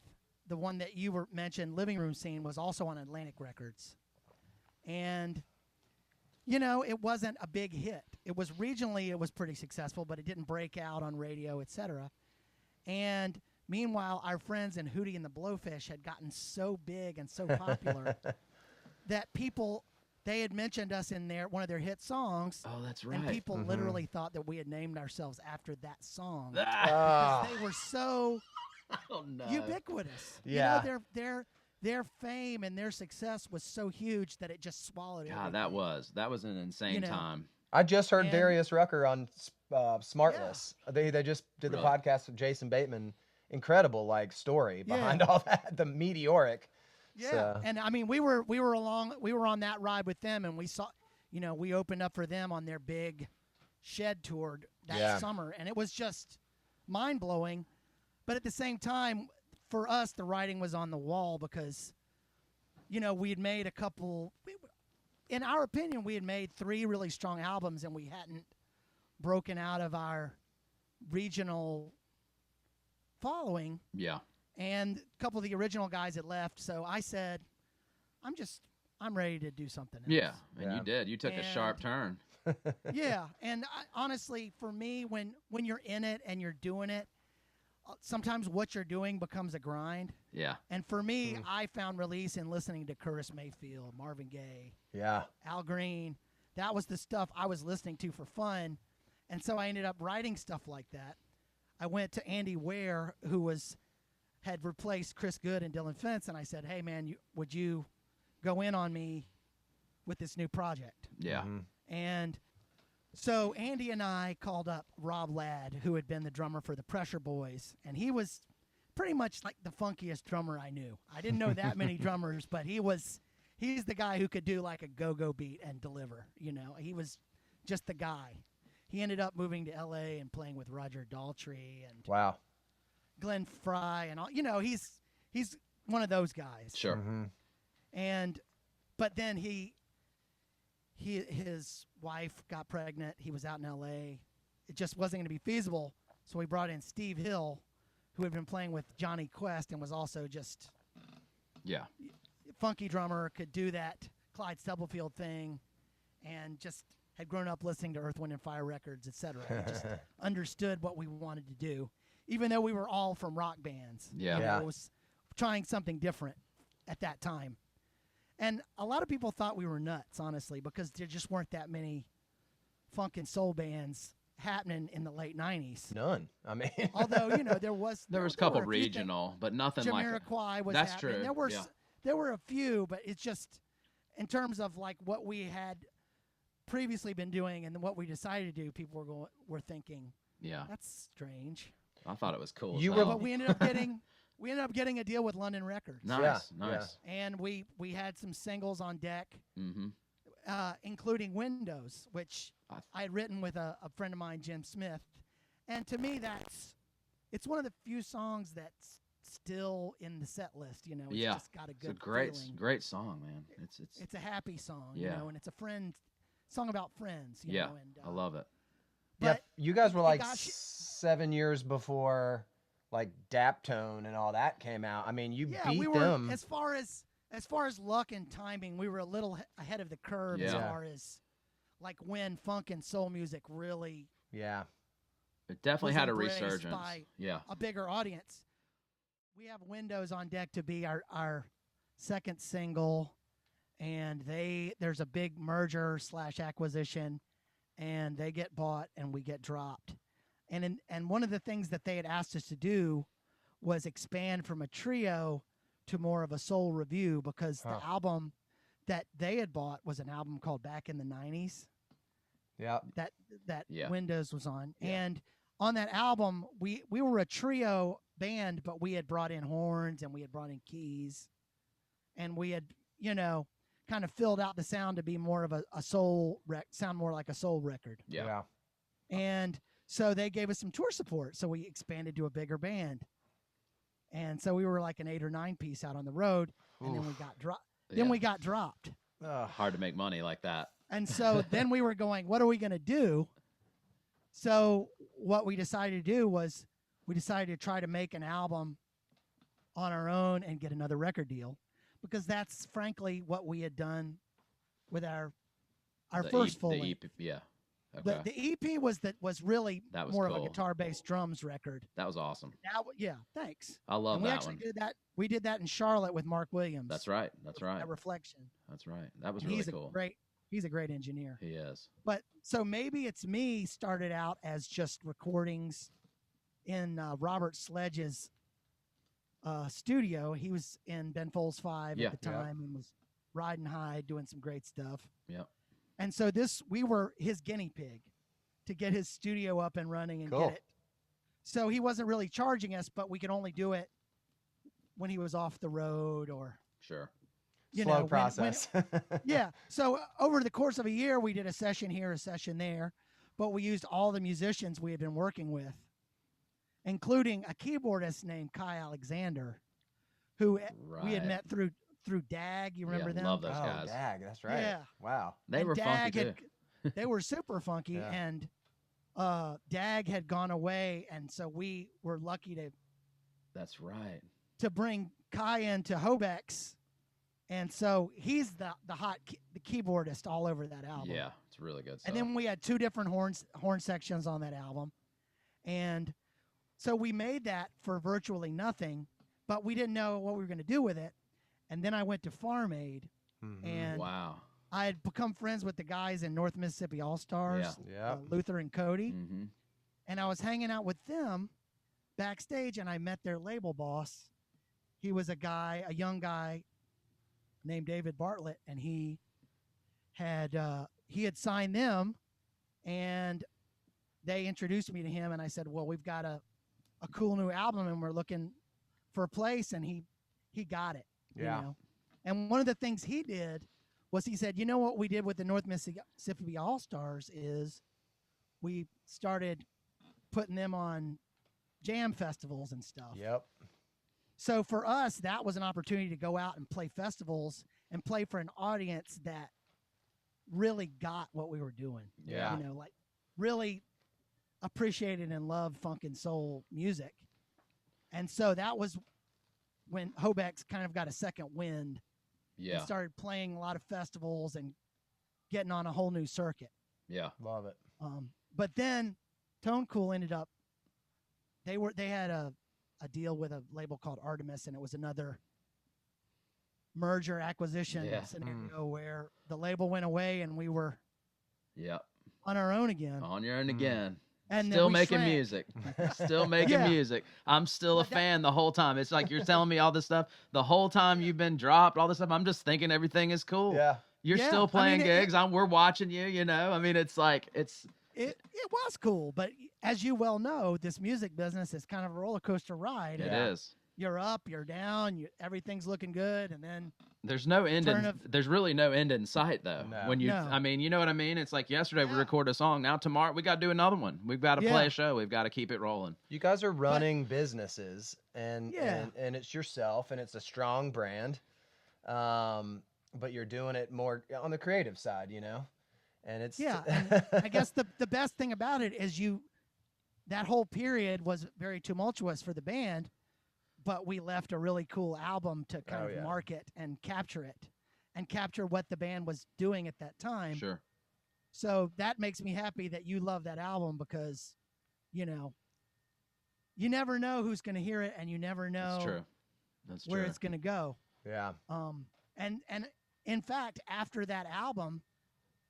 the one that you mentioned, Living Room Scene, was also on Atlantic Records. And, you know, it wasn't a big hit. It was regionally, it was pretty successful, but it didn't break out on radio, etc. And meanwhile, our friends in Hootie and the Blowfish had gotten so big and so popular that they had mentioned us in one of their hit songs. Oh, that's right. And people literally thought that we had named ourselves after that song. Ah. Because they were so ubiquitous. Yeah. You know, their fame and their success was so huge that it just swallowed it. God, that was an insane time. I just heard Darius Rucker on Smartless. Yeah. They just did the podcast with Jason Bateman. Incredible story behind all that. The meteoric. Yeah, so. And I mean, we were on that ride with them, and we saw, you know, we opened up for them on their big Shed tour that summer, and it was just mind blowing. But at the same time, for us, the writing was on the wall because we had made a couple. In our opinion, we had made 3 really strong albums, and we hadn't broken out of our regional following. Yeah. And a couple of the original guys had left, so I said, I'm ready to do something else. Yeah, and you did. You took a sharp turn. Yeah, and honestly, for me, when you're in it and you're doing it, sometimes what you're doing becomes a grind. Yeah. And for me, I found release in listening to Curtis Mayfield, Marvin Gaye, Al Green. That was the stuff I was listening to for fun. And so I ended up writing stuff like that. I went to Andy Ware, who had replaced Chris Good and Dillon Fence, and I said, hey, man, would you go in on me with this new project? Yeah. And so Andy and I called up Rob Ladd, who had been the drummer for the Pressure Boys, and he was pretty much like the funkiest drummer I knew. I didn't know that many drummers, but he's the guy who could do like a go-go beat and deliver. He was just the guy. He ended up moving to L.A. and playing with Roger Daltrey and Glenn Fry and all. He's one of those guys. Sure. But then his wife got pregnant. He was out in L.A. It just wasn't going to be feasible. So we brought in Steve Hill, who had been playing with Johnny Quest and was also just funky drummer, could do that Clyde Stubblefield thing, and just had grown up listening to Earth, Wind, and Fire records, etc. And just understood what we wanted to do, even though we were all from rock bands. Yeah. It was trying something different at that time. And a lot of people thought we were nuts, honestly, because there just weren't that many funk and soul bands happening in the late 90s. None. I mean, although, there was a couple regional, but nothing like Jamiroquai was that's happening. true. There were a few, but it's just in terms of like what we had previously been doing and what we decided to do, people were thinking, that's strange. I thought it was cool. But we ended up getting a deal with London Records. Nice. And we had some singles on deck, including Windows, which I had written with a friend of mine, Jim Smith. And to me, it's one of the few songs that's still in the set list. It's just got a good feeling. Great song, man. It's a happy song, and it's a song about friends. And, I love it. But you guys were like 7 years before like Daptone and all that came out. I mean, you beat them. As far as luck and timing, we were a little ahead of the curve as far as like when funk and soul music really it definitely had a resurgence by a bigger audience. We have Windows on deck to be our second single, and there's a big merger / acquisition, and they get bought and we get dropped. And one of the things that they had asked us to do was expand from a trio to more of a soul review, because the album that they had bought was an album called Back in the 90s. Yeah. That Windows was on. Yeah. And on that album, we were a trio band, but we had brought in horns and we had brought in keys, and we had, kind of filled out the sound to be more of a soul sound more like a soul record. Yeah. And so they gave us some tour support, so we expanded to a bigger band. And so we were like an 8 or 9 piece out on the road, and then we got dropped. Then we got dropped. Hard to make money like that. And so then we were going, what are we going to do? So what we decided to do was we decided to try to make an album on our own and get another record deal, because that's frankly what we had done with our first full length. Okay. The EP was really more cool. of a guitar-based drums record. That was awesome. Thanks. I love and we that actually one. did that. We did that in Charlotte with Mark Williams. That's right. At Reflection. That's right. That was really cool. He's a great engineer. He is. But so maybe it's me started out as just recordings in Robert Sledge's studio. He was in Ben Folds 5 at the time and was riding high, doing some great stuff. Yep. And so we were his guinea pig to get his studio up and running and get it. So he wasn't really charging us, but we could only do it when he was off the road or slow process. So over the course of a year, we did a session here, a session there, but we used all the musicians we had been working with, including a keyboardist named Kai Alexander, who we had met through through DAG. You remember them? Love those guys. DAG, that's right. Yeah. Wow. They And were funky DAG too. They were super funky, Yeah. and DAG had gone away, and so we were lucky That's right. to bring Kai into Hobex, and so he's the keyboardist all over that album. Yeah, it's really good stuff. And then we had 2 different horn sections on that album, and so we made that for virtually nothing, but we didn't know what we were going to do with it. And then I went to Farm Aid, and wow. I had become friends with the guys in North Mississippi All Stars, Yeah. Luther and Cody, Mm-hmm. and I was hanging out with them backstage, and I met their label boss. He was a young guy named David Bartlett, and he had signed them, and they introduced me to him, and I said, well, we've got a cool new album, and we're looking for a place, and he got it. Yeah. You know? And one of the things he did was he said, you know what we did with the North Mississippi All Stars is we started putting them on jam festivals and stuff. Yep. So for us, that was an opportunity to go out and play festivals and play for an audience that really got what we were doing. Yeah. You know, like really appreciated and loved funk and soul music. And so that was when Hobex kind of got a second wind Yeah. and started playing a lot of festivals and getting on a whole new circuit. Yeah. Love it. But then Tone Cool ended up, they had a deal with a label called Artemis, and it was another merger acquisition scenario where the label went away and we were on our own again. On your own again. And still then we making shrank. music. Still making music. I'm still a fan the whole time. It's like you're telling me all this stuff. The whole time you've been dropped, all this stuff, I'm just thinking everything is cool. Yeah. You're still playing gigs. We're watching you, you know. I mean, it's like, It was cool, but as you well know, this music business is kind of a roller coaster ride. It is. You're up, you're down, everything's looking good, and then there's no end. There's really no end in sight, though. No. When you, I mean, you know what I mean? It's like yesterday we recorded a song. Now tomorrow we got to do another one. We've got to play a show. We've got to keep it rolling. You guys are running businesses, and it's yourself, and it's a strong brand. But you're doing it more on the creative side, you know. And it's and I guess the best thing about it is that whole period was very tumultuous for the band, but we left a really cool album to kind of market and capture it and capture what the band was doing at that time. Sure. So that makes me happy that you love that album because, you know, you never know who's going to hear it and you never know That's where true. it's going to go. Yeah. And in fact, after that album,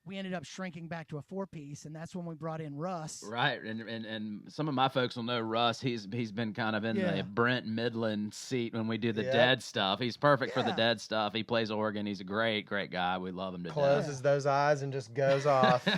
we ended up shrinking back to a 4-piece, and that's when we brought in Russ. Right, and some of my folks will know Russ. He's been kind of in the Brent Midland seat when we do the Dead stuff. He's perfect for the Dead stuff. He plays organ. He's a great guy. We love him to death. Closes those eyes and just goes off.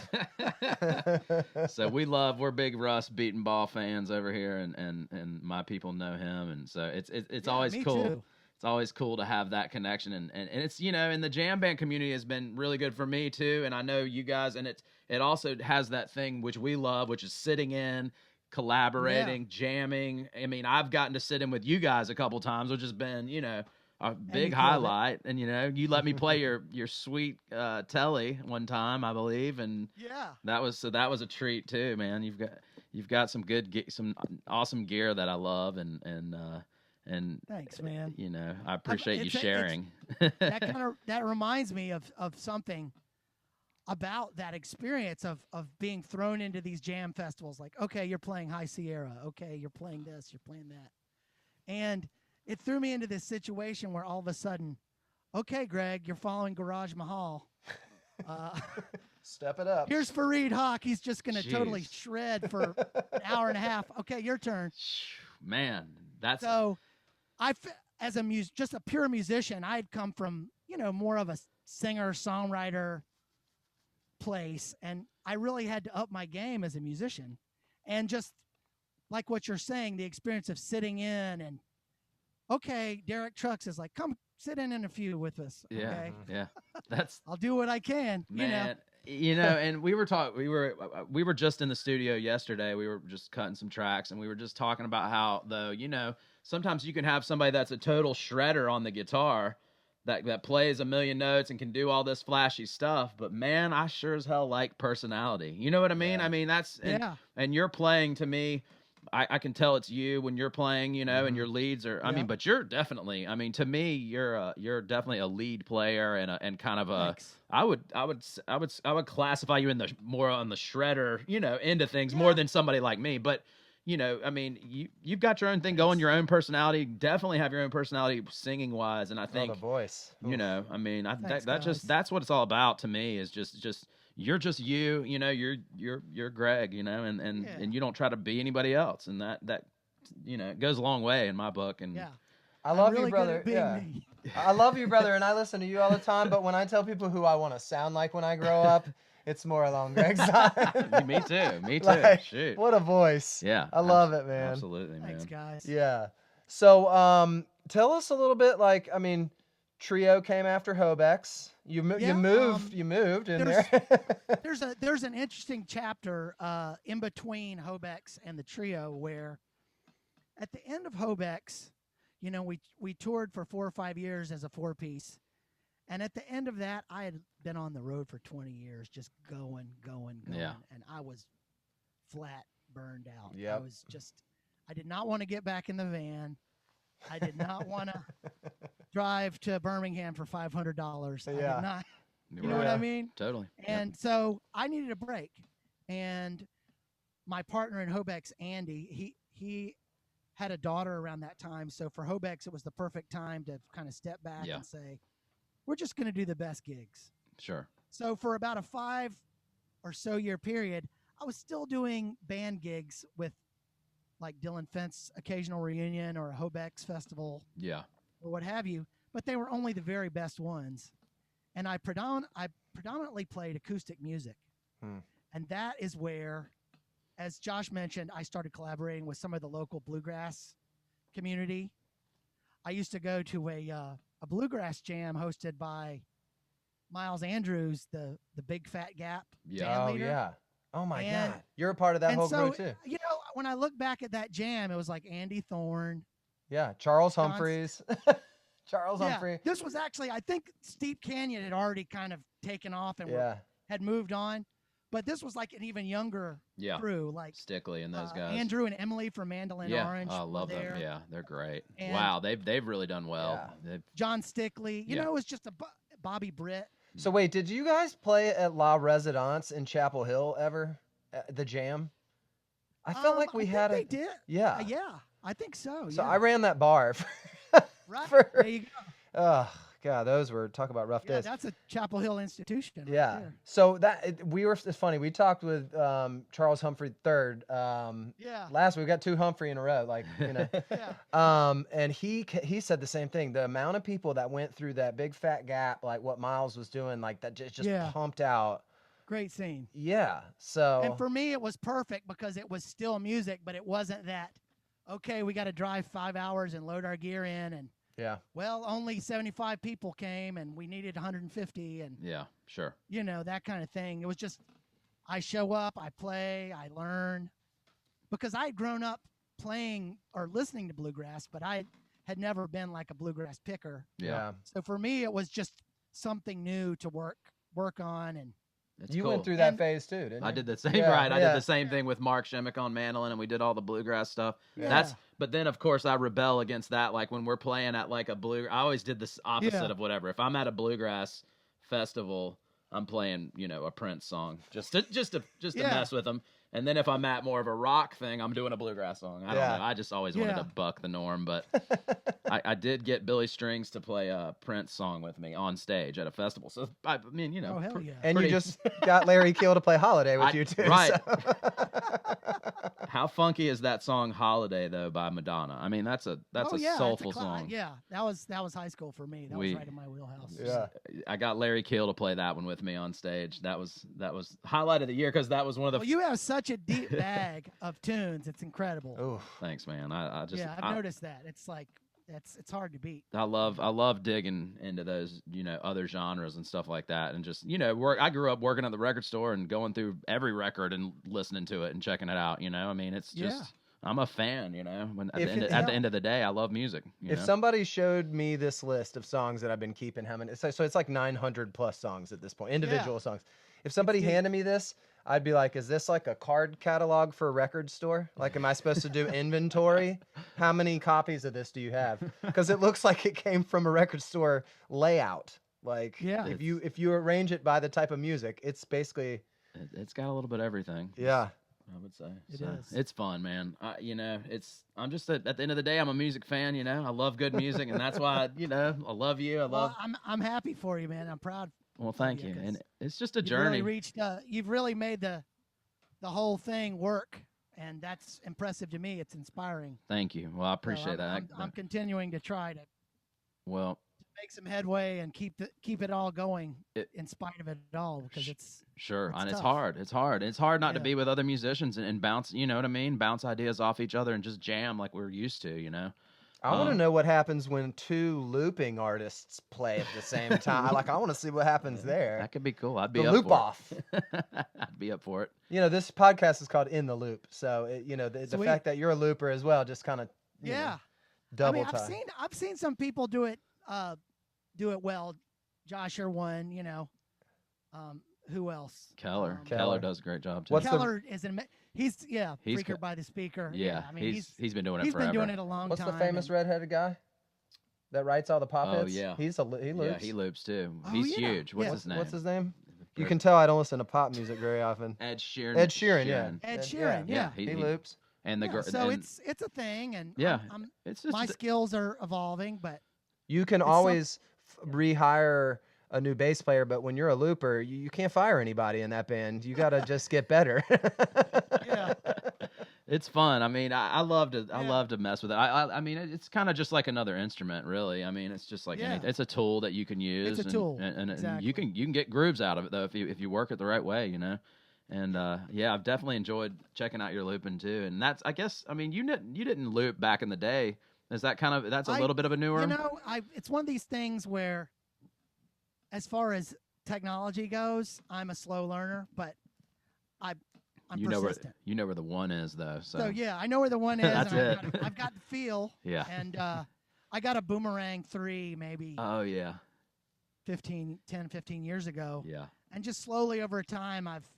So we're big Russ beating ball fans over here, and my people know him, and so it's always cool. Too. It's always cool to have that connection, and it's, you know, and the jam band community has been really good for me too, and I know you guys, and it also has that thing which we love, which is sitting in, collaborating, jamming. I mean, I've gotten to sit in with you guys a couple times, which has been, you know, a big highlight. And you know, you let me play your sweet telly one time, I believe, and that was a treat too, man. You've got some some awesome gear that I love, and thanks, man. You know, I appreciate you sharing. that reminds me of something about that experience of being thrown into these jam festivals. Like, okay, you're playing High Sierra. Okay, you're playing this, you're playing that. And it threw me into this situation where all of a sudden, okay, Greg, you're following Garage Mahal. Step it up. Here's Fareed Hawk. He's just going to totally shred for an hour and a half. Okay, your turn. Man, that's... So as just a pure musician, I had come from, you know, more of a singer-songwriter place, and I really had to up my game as a musician. And just like what you're saying, the experience of sitting in and, okay, Derek Trucks is like, come sit in a few with us. Okay? Yeah. That's... I'll do what I can, man, you know, and we were just in the studio yesterday. We were just cutting some tracks, and we were just talking about how, though, you know, sometimes you can have somebody that's a total shredder on the guitar that plays a million notes and can do all this flashy stuff, but man, I sure as hell like personality. You know what I mean? I mean, that's and you're playing to me. I can tell it's you when you're playing, you know, and your leads are. I mean, but you're definitely. I mean, to me, you're definitely a lead player and kind of a. Thanks. I would classify you in the more on the shredder, you know, into things more than somebody like me, but. You know, I mean, you've got your own thing going, your own personality. Definitely have your own personality singing wise, and I think the voice. You know, I mean, that's what it's all about to me. Is just you're just you. You know, you're Greg. You know, and you don't try to be anybody else, and that you know, it goes a long way in my book. And I love you, brother. I love you, brother, and I listen to you all the time. But when I tell people who I want to sound like when I grow up. It's more along Greg's side. Me too. Like, Shoot. What a voice. Yeah. I love it, man. Absolutely, man. Thanks, guys. Yeah. So, tell us a little bit, like, I mean, Trio came after Hobex. You moved in there. there's an interesting chapter in between Hobex and the Trio where at the end of Hobex, you know, we toured for 4 or 5 years as a 4-piece. And at the end of that, I had been on the road for 20 years, just going. Yeah. And I was flat burned out. Yep. I did not want to get back in the van. I did not want to drive to Birmingham for $500. I did not. You know what I mean? Totally. And so I needed a break. And my partner in Hobex, Andy, he had a daughter around that time. So for Hobex, it was the perfect time to kind of step back and say, we're just going to do the best gigs. Sure. So for about a 5 or so year period, I was still doing band gigs with like Dillon Fence occasional reunion or a Hobex festival. Yeah. Or what have you. But they were only the very best ones. And I predominantly played acoustic music. And that is where, as Josh mentioned, I started collaborating with some of the local bluegrass community. I used to go to a bluegrass jam hosted by Miles Andrews, the Big Fat Gap band leader. Oh my God. You're a part of that whole group too. You know, when I look back at that jam, it was like Andy Thorne. Yeah. Charles Humphreys. Humphrey. This was actually, I think Steep Canyon had already kind of taken off and had moved on. But this was like an even younger crew, like Stickley and those guys. Andrew and Emily from Mandolin Orange. I love them. Yeah, they're great. And wow, they've really done well. Yeah. John Stickley, you know, it was just a Bobby Britt. So wait, did you guys play at La Residence in Chapel Hill ever? The jam? I felt like we had They did. Yeah. I think so. So I ran that bar. Right. There you go. Oh God, those were talk about rough days. That's a Chapel Hill institution. Right there. So it's funny. We talked with Charles Humphrey III. Last week we got 2 Humphrey in a row. Like you know. And he said the same thing. The amount of people that went through that Big Fat Gap, like what Miles was doing, like that just pumped out. Great scene. Yeah. So. And for me, it was perfect because it was still music, but it wasn't that. Okay, we got to drive 5 hours and load our gear in and. Yeah. Well, only 75 people came and we needed 150 and sure. You know, that kind of thing. It was just I show up, I play, I learn. Because I had grown up playing or listening to bluegrass, but I had never been like a bluegrass picker. Yeah. So for me it was just something new to work on and you went through that phase too, didn't you? I did the same, right? I did the same thing with Mark Shimmick on mandolin, and we did all the bluegrass stuff. But then of course I rebel against that. Like when we're playing at like a I always did this opposite of whatever. If I'm at a bluegrass festival, I'm playing, you know, a Prince song just to mess with them. And then if I'm at more of a rock thing, I'm doing a bluegrass song. I don't know. I just always wanted to buck the norm, but I did get Billy Strings to play a Prince song with me on stage at a festival. So I mean, you know, and you just got Larry Keel to play Holiday with you too, right? So. How funky is that song "Holiday" though by Madonna? I mean, that's a soulful song. Yeah, that was high school for me. That was right in my wheelhouse. Yeah, I got Larry Keel to play that one with me on stage. That was highlight of the year because that was one of the. Well, you have such a deep bag of tunes. It's incredible. Oh, thanks, man. I've noticed that. It's like it's hard to beat. I love digging into those, you know, other genres and stuff like that, and just, you know, I grew up working at the record store and going through every record and listening to it and checking it out. You know, I mean, it's just I'm a fan, you know. When at, If the end, it- at the end of the day, I love music. You If know? somebody showed me this list of songs that I've been keeping, how many? So it's like 900 plus songs at this point, individual songs. If somebody deep. handed me this, I'd be like, "Is this like a card catalog for a record store? Like, am I supposed to do inventory? How many copies of this do you have? Because it looks like it came from a record store layout. Like, Yeah. if you arrange it by the type of music, it's basically It's got a little bit of everything. yeah." I would say It so. is. It's fun, man. You know, I'm just at the end of the day, I'm a music fan. You know, I love good music, and that's why I love you. I love. Well, I'm happy for you, man. I'm proud. Well, thank you, you. 'cause And it's just a You've journey. really reached. You've really made the whole thing work, and that's impressive to me. It's inspiring. Thank you. Well, I So appreciate that. I'm continuing to try to Well, make some headway and keep it all going It- in spite of it all, because it's sure. It's And it's tough. hard. It's hard. It's hard not to Yeah. be with other musicians and bounce, you know what I mean? Bounce ideas off each other and just jam like we're used to, you know? I want to know what happens when two looping artists play at the same time. I want to see what happens there. That could be cool. I'd be The up loop for off. it. I'd be up for it. You know, this podcast is called In the Loop. So, the Sweet. fact that you're a looper as well just kind of yeah. double I mean, tie. I've seen some people do it well. Josh or one, who else? Keller. Keller. Keller does a great job too. What's the- Keller is he's He's Freaker by the Speaker. Yeah, I mean he's been doing it he's forever. been doing it a long What's time. the famous and- redheaded guy that writes all the pop Oh, hits? yeah. He loops. Yeah, he loops too. Oh, He's yeah. huge. What's Yeah. his name? What's his name? You Brit- can tell I don't listen to pop music very often. Ed Sheeran. Ed Sheeran, yeah. Ed Sheeran, yeah. He loops. And the Yeah, girl. so and it's a thing, and Yeah, I'm it's just my skills are evolving, but You can It's always rehire a new bass player, but when you're a looper, you can't fire anybody in that band. You got to just get better. yeah, It's fun. I mean, I love to Yeah. love to mess with it. I mean, it's kind of just like another instrument, really. I mean, it's just like Yeah. it's a tool that you can use. a tool. and Exactly. you can get grooves out of it though if you work it the right way, you know. And yeah, I've definitely enjoyed checking out your looping too. And that's I guess I mean you didn't loop back in the day. Is that that's a little bit of a newer? it's one of these things where, as far as technology goes, I'm a slow learner, but I'm you persistent. know where the one is though. So, So yeah, I know where the one is. That's and it. I've got the feel. Yeah. And I got a Boomerang 3 maybe Oh yeah. 10, 15 years ago. Yeah. And just slowly over time, I've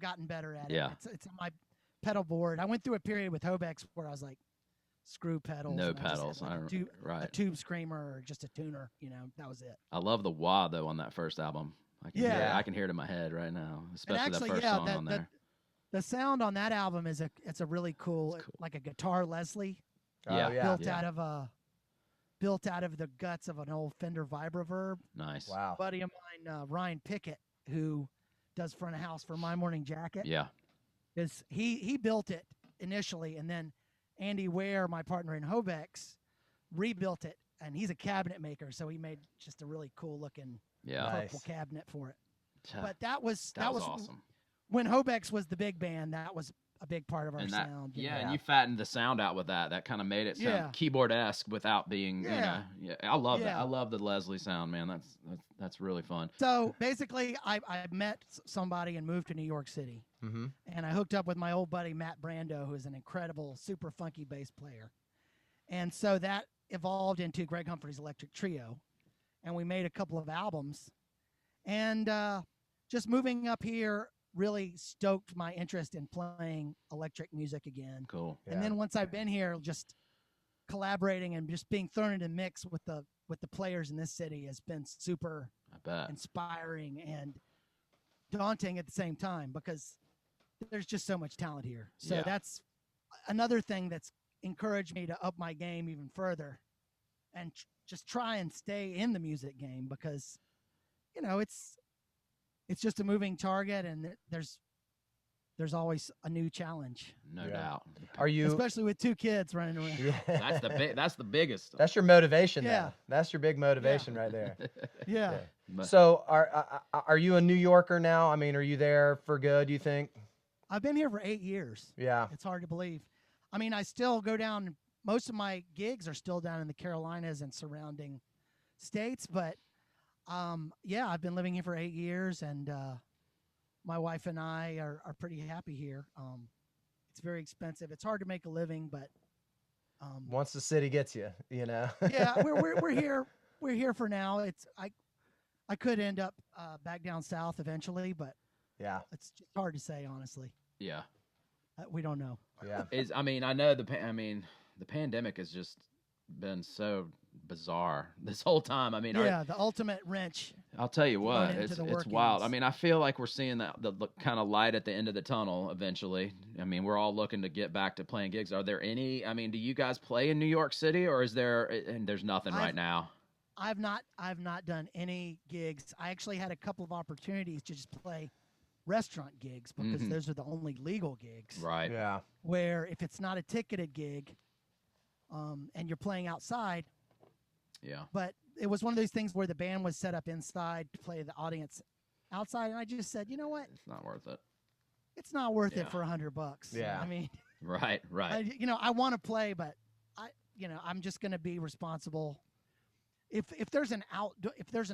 gotten better at it. Yeah. It's on my pedal board. I went through a period with Hobex where I was like, screw pedals. No and I just had, pedals. like, I a don't- tube, a right. tube screamer or just a tuner. That was it. I love the wah though on that first album. Yeah. I can hear it in my head right now, especially actually, that first yeah, song on there. The sound on that album is it's a really cool, It's cool. like a guitar Leslie Yeah. Oh, yeah. built out of the guts of an old Fender Vibroverb. Nice. Wow. A buddy of mine, Ryan Pickett, who does front of house for My Morning Jacket, Yeah. is he built it initially, and then Andy Ware, my partner in Hobex, rebuilt it, and he's a cabinet maker, so he made just a really cool looking Yeah. Nice. purple cabinet for it. Yeah. But that was awesome. when Hobex was the big band. That was a big part of our And that, sound. yeah, know. and you fattened the sound out with that. That kind of made it sound Yeah. keyboard-esque without being, Yeah. I love that. Yeah. I love the Leslie sound, man. That's really fun. So basically, I met somebody and moved to New York City, Mm-hmm. and I hooked up with my old buddy Matt Brando, who is an incredible, super funky bass player. And so that evolved into Greg Humphreys Electric Trio, and we made a couple of albums. And just moving up here really stoked my interest in playing electric music again. Cool. And then once I've been here, just collaborating and just being thrown into mix with the players in this city has been super I bet. inspiring and daunting at the same time, because there's just so much talent here. So Yeah. that's another thing that's encouraged me to up my game even further and just try and stay in the music game, because it's just a moving target, and there's always a new challenge, No Yeah. doubt. Are you? especially with two kids running around. Yeah. That's the biggest. That's your motivation. Yeah. Though. That's your big motivation right there. Yeah. Yeah. But- So are you a New Yorker now? I mean, are you there for good? You think? I've been here for 8 years. Yeah. It's hard to believe. I mean, I still go down. Most of my gigs are still down in the Carolinas and surrounding states, but yeah, I've been living here for 8 years, and my wife and I are pretty happy here. It's very expensive. It's hard to make a living, but once the city gets you, you know. yeah, we're here. We're here for now. It's I could end up back down south eventually, but Yeah. it's just hard to say, honestly. Yeah. We don't know. Yeah. I mean, I know the pandemic has just been so bizarre this whole time. I mean, yeah, the ultimate wrench. I'll tell you what, into it's the wild. workings. I mean, I feel like we're seeing the kind of light at the end of the tunnel eventually. I mean, we're all looking to get back to playing gigs. Are there any? I mean, do you guys play in New York City, or is there? And there's nothing right now. I've not done any gigs. I actually had a couple of opportunities to just play restaurant gigs because those are the only legal gigs. Right. Yeah. Where if it's not a ticketed gig, and you're playing outside. Yeah. But it was one of those things where the band was set up inside to play the audience outside, and I just said, you know what? It's not worth it. It's not worth it for $100. Yeah. I mean, right. I want to play, but I'm just going to be responsible. If there's an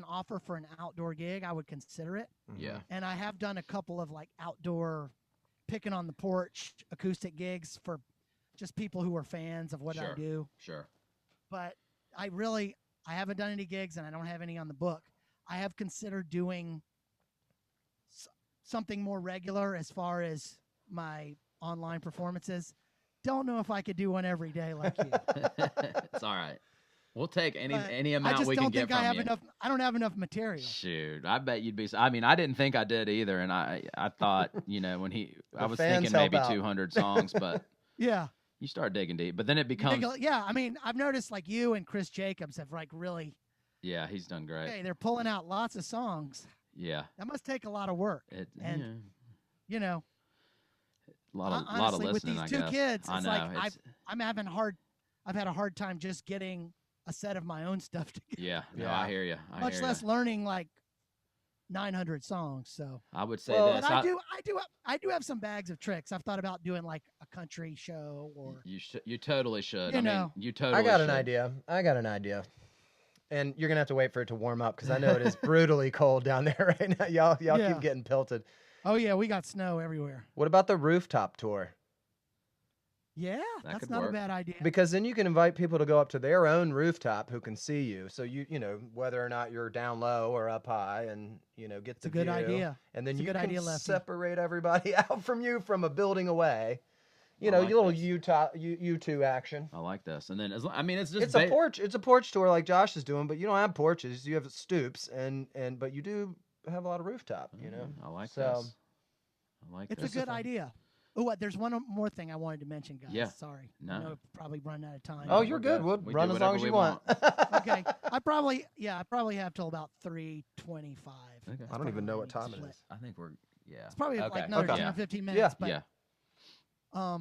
offer for an outdoor gig, I would consider it. Yeah. And I have done a couple of like outdoor picking on the porch acoustic gigs for just people who are fans of what I do. Sure. But I haven't done any gigs, and I don't have any on the book. I have considered doing something more regular as far as my online performances. Don't know if I could do one every day like you. It's all right. We'll take any amount we can get from you. I don't have enough material. Shoot, I bet you'd be. I mean, I didn't think I did either, and I thought, when I was thinking maybe 200 songs, but yeah. You start digging deep, but then it becomes. Yeah, I mean, I've noticed like you and Chris Jacobs have like really. Yeah, he's done great. Hey, they're pulling out lots of songs. Yeah. That must take a lot of work. A lot of listening. With these two kids, it's like I've had a hard time just getting a set of my own stuff together. Yeah, no, I hear you. Much less learning like 900 songs. So I would say this. But I do have some bags of tricks. I've thought about doing like a country show or. You totally should. You totally. I got an idea. And you're gonna have to wait for it to warm up because I know it is brutally cold down there right now. Y'all keep getting pelted. Oh yeah, we got snow everywhere. What about the rooftop tour? Yeah, that's not a bad idea. Because then you can invite people to go up to their own rooftop who can see you. So you whether or not you're down low or up high, and get the view. It's a good idea. And then you can separate everybody out from you from a building away. Little U2 action. I like this. And then it's a porch. It's a porch tour like Josh is doing, but you don't have porches. You have stoops, but you do have a lot of rooftop. I like this. It's a good idea. Oh, there's one more thing I wanted to mention, guys. Yeah. Sorry. No. I know I've probably run out of time. Oh, you're good. We'll run as long as you want. Okay. I probably have till about 3:25. Okay. I don't even know what time it is. I think we're It's probably like another 10 or 15 minutes. Yeah. But,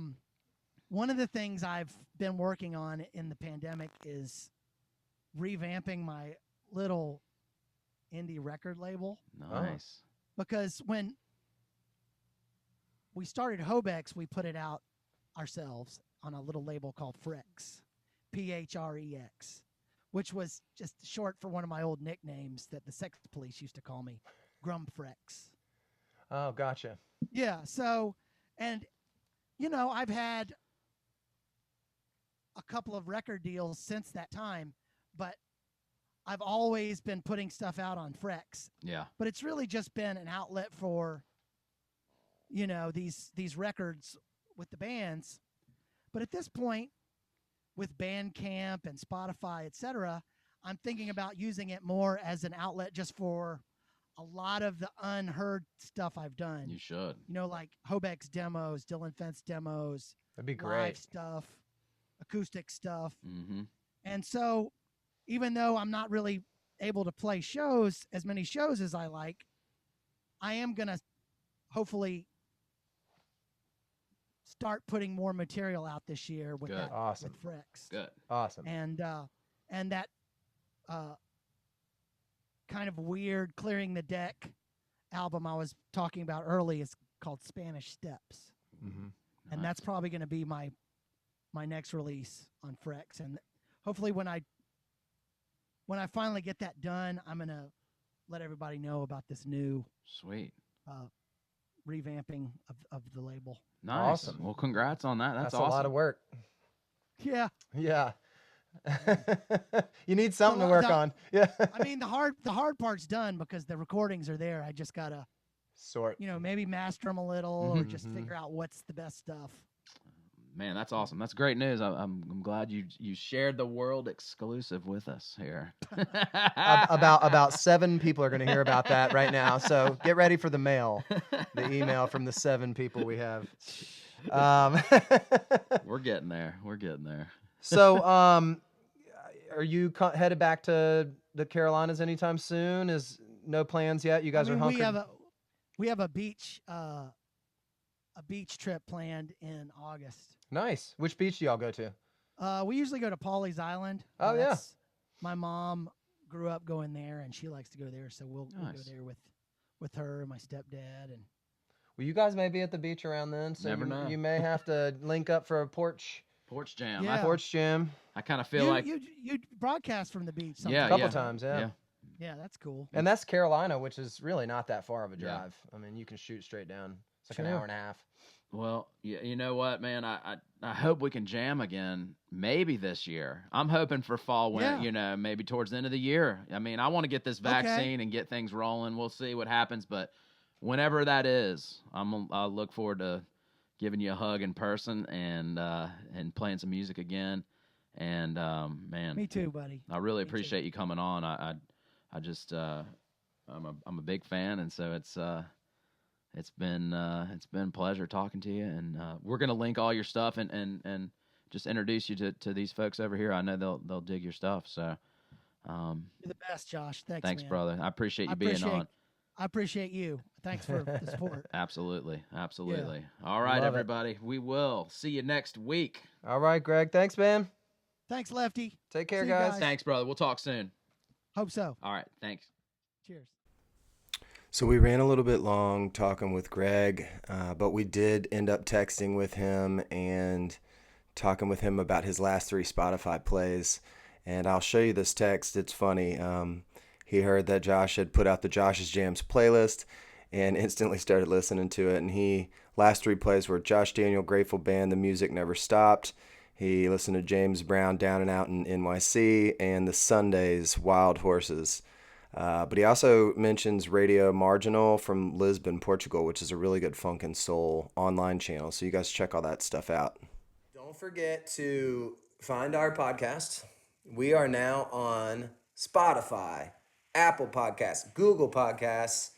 one of the things I've been working on in the pandemic is revamping my little indie record label. Nice. Because when we started Hobex, we put it out ourselves on a little label called Phrex, Phrex, which was just short for one of my old nicknames that the sex police used to call me, Grumphrex. Oh, gotcha. Yeah. So, and I've had a couple of record deals since that time, but I've always been putting stuff out on Phrex. Yeah. But it's really just been an outlet for these records with the bands. But at this point, with Bandcamp and Spotify, etc., I'm thinking about using it more as an outlet just for a lot of the unheard stuff I've done. You should. Like Hobex demos, Dillon Fence demos. That'd be great. Live stuff, acoustic stuff. Mm-hmm. And so even though I'm not really able to play as many shows as I like, I am going to hopefully start putting more material out this year with that. Awesome. With Phrex. Good. Awesome. And that kind of weird Clearing the Deck album I was talking about early is called Spanish Steps. Mm-hmm. And that's probably going to be my next release on Phrex. And hopefully when I finally get that done, I'm going to let everybody know about this new sweet revamping of the label. Nice. Awesome. Well, congrats on that. That's a awesome. lot of work. Yeah. Yeah. You need something to work on. Yeah. I mean, the hard part's done because the recordings are there. I just gotta sort. Maybe master them a little or just figure out what's the best stuff. Man, that's awesome. That's great news. I'm glad you shared the world exclusive with us here. about 7 people are going to hear about that right now. So get ready for the email from the 7 people we have. We're getting there. We're getting there. So, are you headed back to the Carolinas anytime soon? Is no plans yet? You guys are hunkered. We have a beach trip planned in August. Nice. Which beach do y'all go to? We usually go to Pawleys Island. Oh, yeah. My mom grew up going there, and she likes to go there, so we'll go there with her and my stepdad. And well, you guys may be at the beach around then, so never know. You may have to link up for a porch jam. Yeah. Porch jam. I kind of feel like you broadcast from the beach. A couple times. Yeah. Yeah, that's cool. And that's Carolina, which is really not that far of a drive. I mean, you can shoot straight down. It's like an hour and a half. Well, you know what, man? I hope we can jam again. Maybe this year. I'm hoping for fall, maybe towards the end of the year. I mean, I want to get this vaccine and get things rolling. We'll see what happens, but whenever that is, I'll look forward to giving you a hug in person and playing some music again. And man, me too, buddy. I really appreciate you coming on. I just I'm a big fan, and so it's been a pleasure talking to you, and we're gonna link all your stuff and just introduce you to these folks over here. I know they'll dig your stuff. So you're the best, Josh. Thanks, man. brother. I appreciate you being on. I appreciate you. Thanks for the support. Absolutely. Yeah. All right, everybody. We will see you next week. All right, Greg. Thanks, man. Thanks, Lefty. Take care, guys. Thanks, brother. We'll talk soon. Hope so. All right. Thanks. Cheers. So we ran a little bit long talking with Greg, but we did end up texting with him and talking with him about his last 3 Spotify plays. And I'll show you this text. It's funny. He heard that Josh had put out the Josh's Jams playlist and instantly started listening to it. And last 3 plays were Josh Daniel, Grateful Band, The Music Never Stopped. He listened to James Brown, Down and Out in NYC, and the Sundays, Wild Horses. But he also mentions Radio Marginal from Lisbon, Portugal, which is a really good funk and soul online channel. So you guys check all that stuff out. Don't forget to find our podcast. We are now on Spotify, Apple Podcasts, Google Podcasts.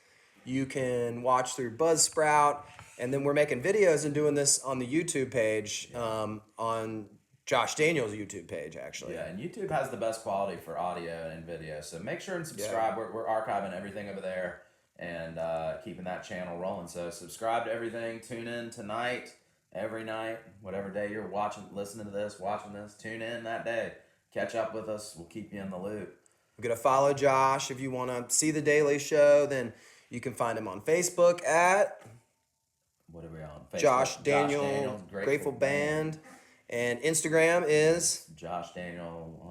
You can watch through Buzzsprout. And then we're making videos and doing this on the YouTube page, on Josh Daniel's YouTube page, actually. Yeah, and YouTube has the best quality for audio and video. So make sure and subscribe. Yeah. We're archiving everything over there and keeping that channel rolling. So subscribe to everything. Tune in tonight, every night, whatever day you're listening to this, watching this. Tune in that day. Catch up with us. We'll keep you in the loop. We're going to follow Josh. If you want to see The Daily Show, then you can find him on Facebook at... What are we on? Facebook. Josh Daniel Grateful Band. And Instagram is Josh Daniel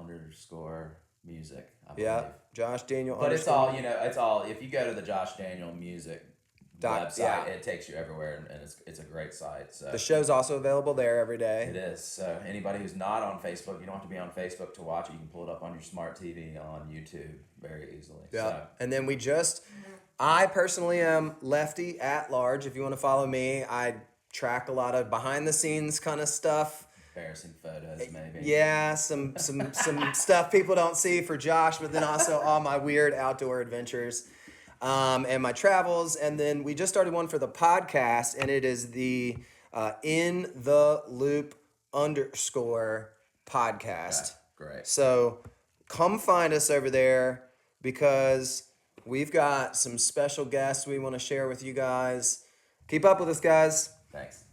_music. I believe. Yeah, Josh Daniel. But it's all if you go to the Josh Daniel Music website, it takes you everywhere, and it's a great site. So the show's also available there every day. It is. So anybody who's not on Facebook, you don't have to be on Facebook to watch it. You can pull it up on your smart TV on YouTube very easily. Yeah. So. And then I personally am Lefty at large. If you want to follow me, I track a lot of behind the scenes kind of stuff. Embarrassing photos, maybe. Yeah, some stuff people don't see for Josh, but then also all my weird outdoor adventures, and my travels. And then we just started one for the podcast, and it is the In the Loop _ podcast. Yeah, great. So come find us over there because we've got some special guests we want to share with you guys. Keep up with us, guys. Thanks.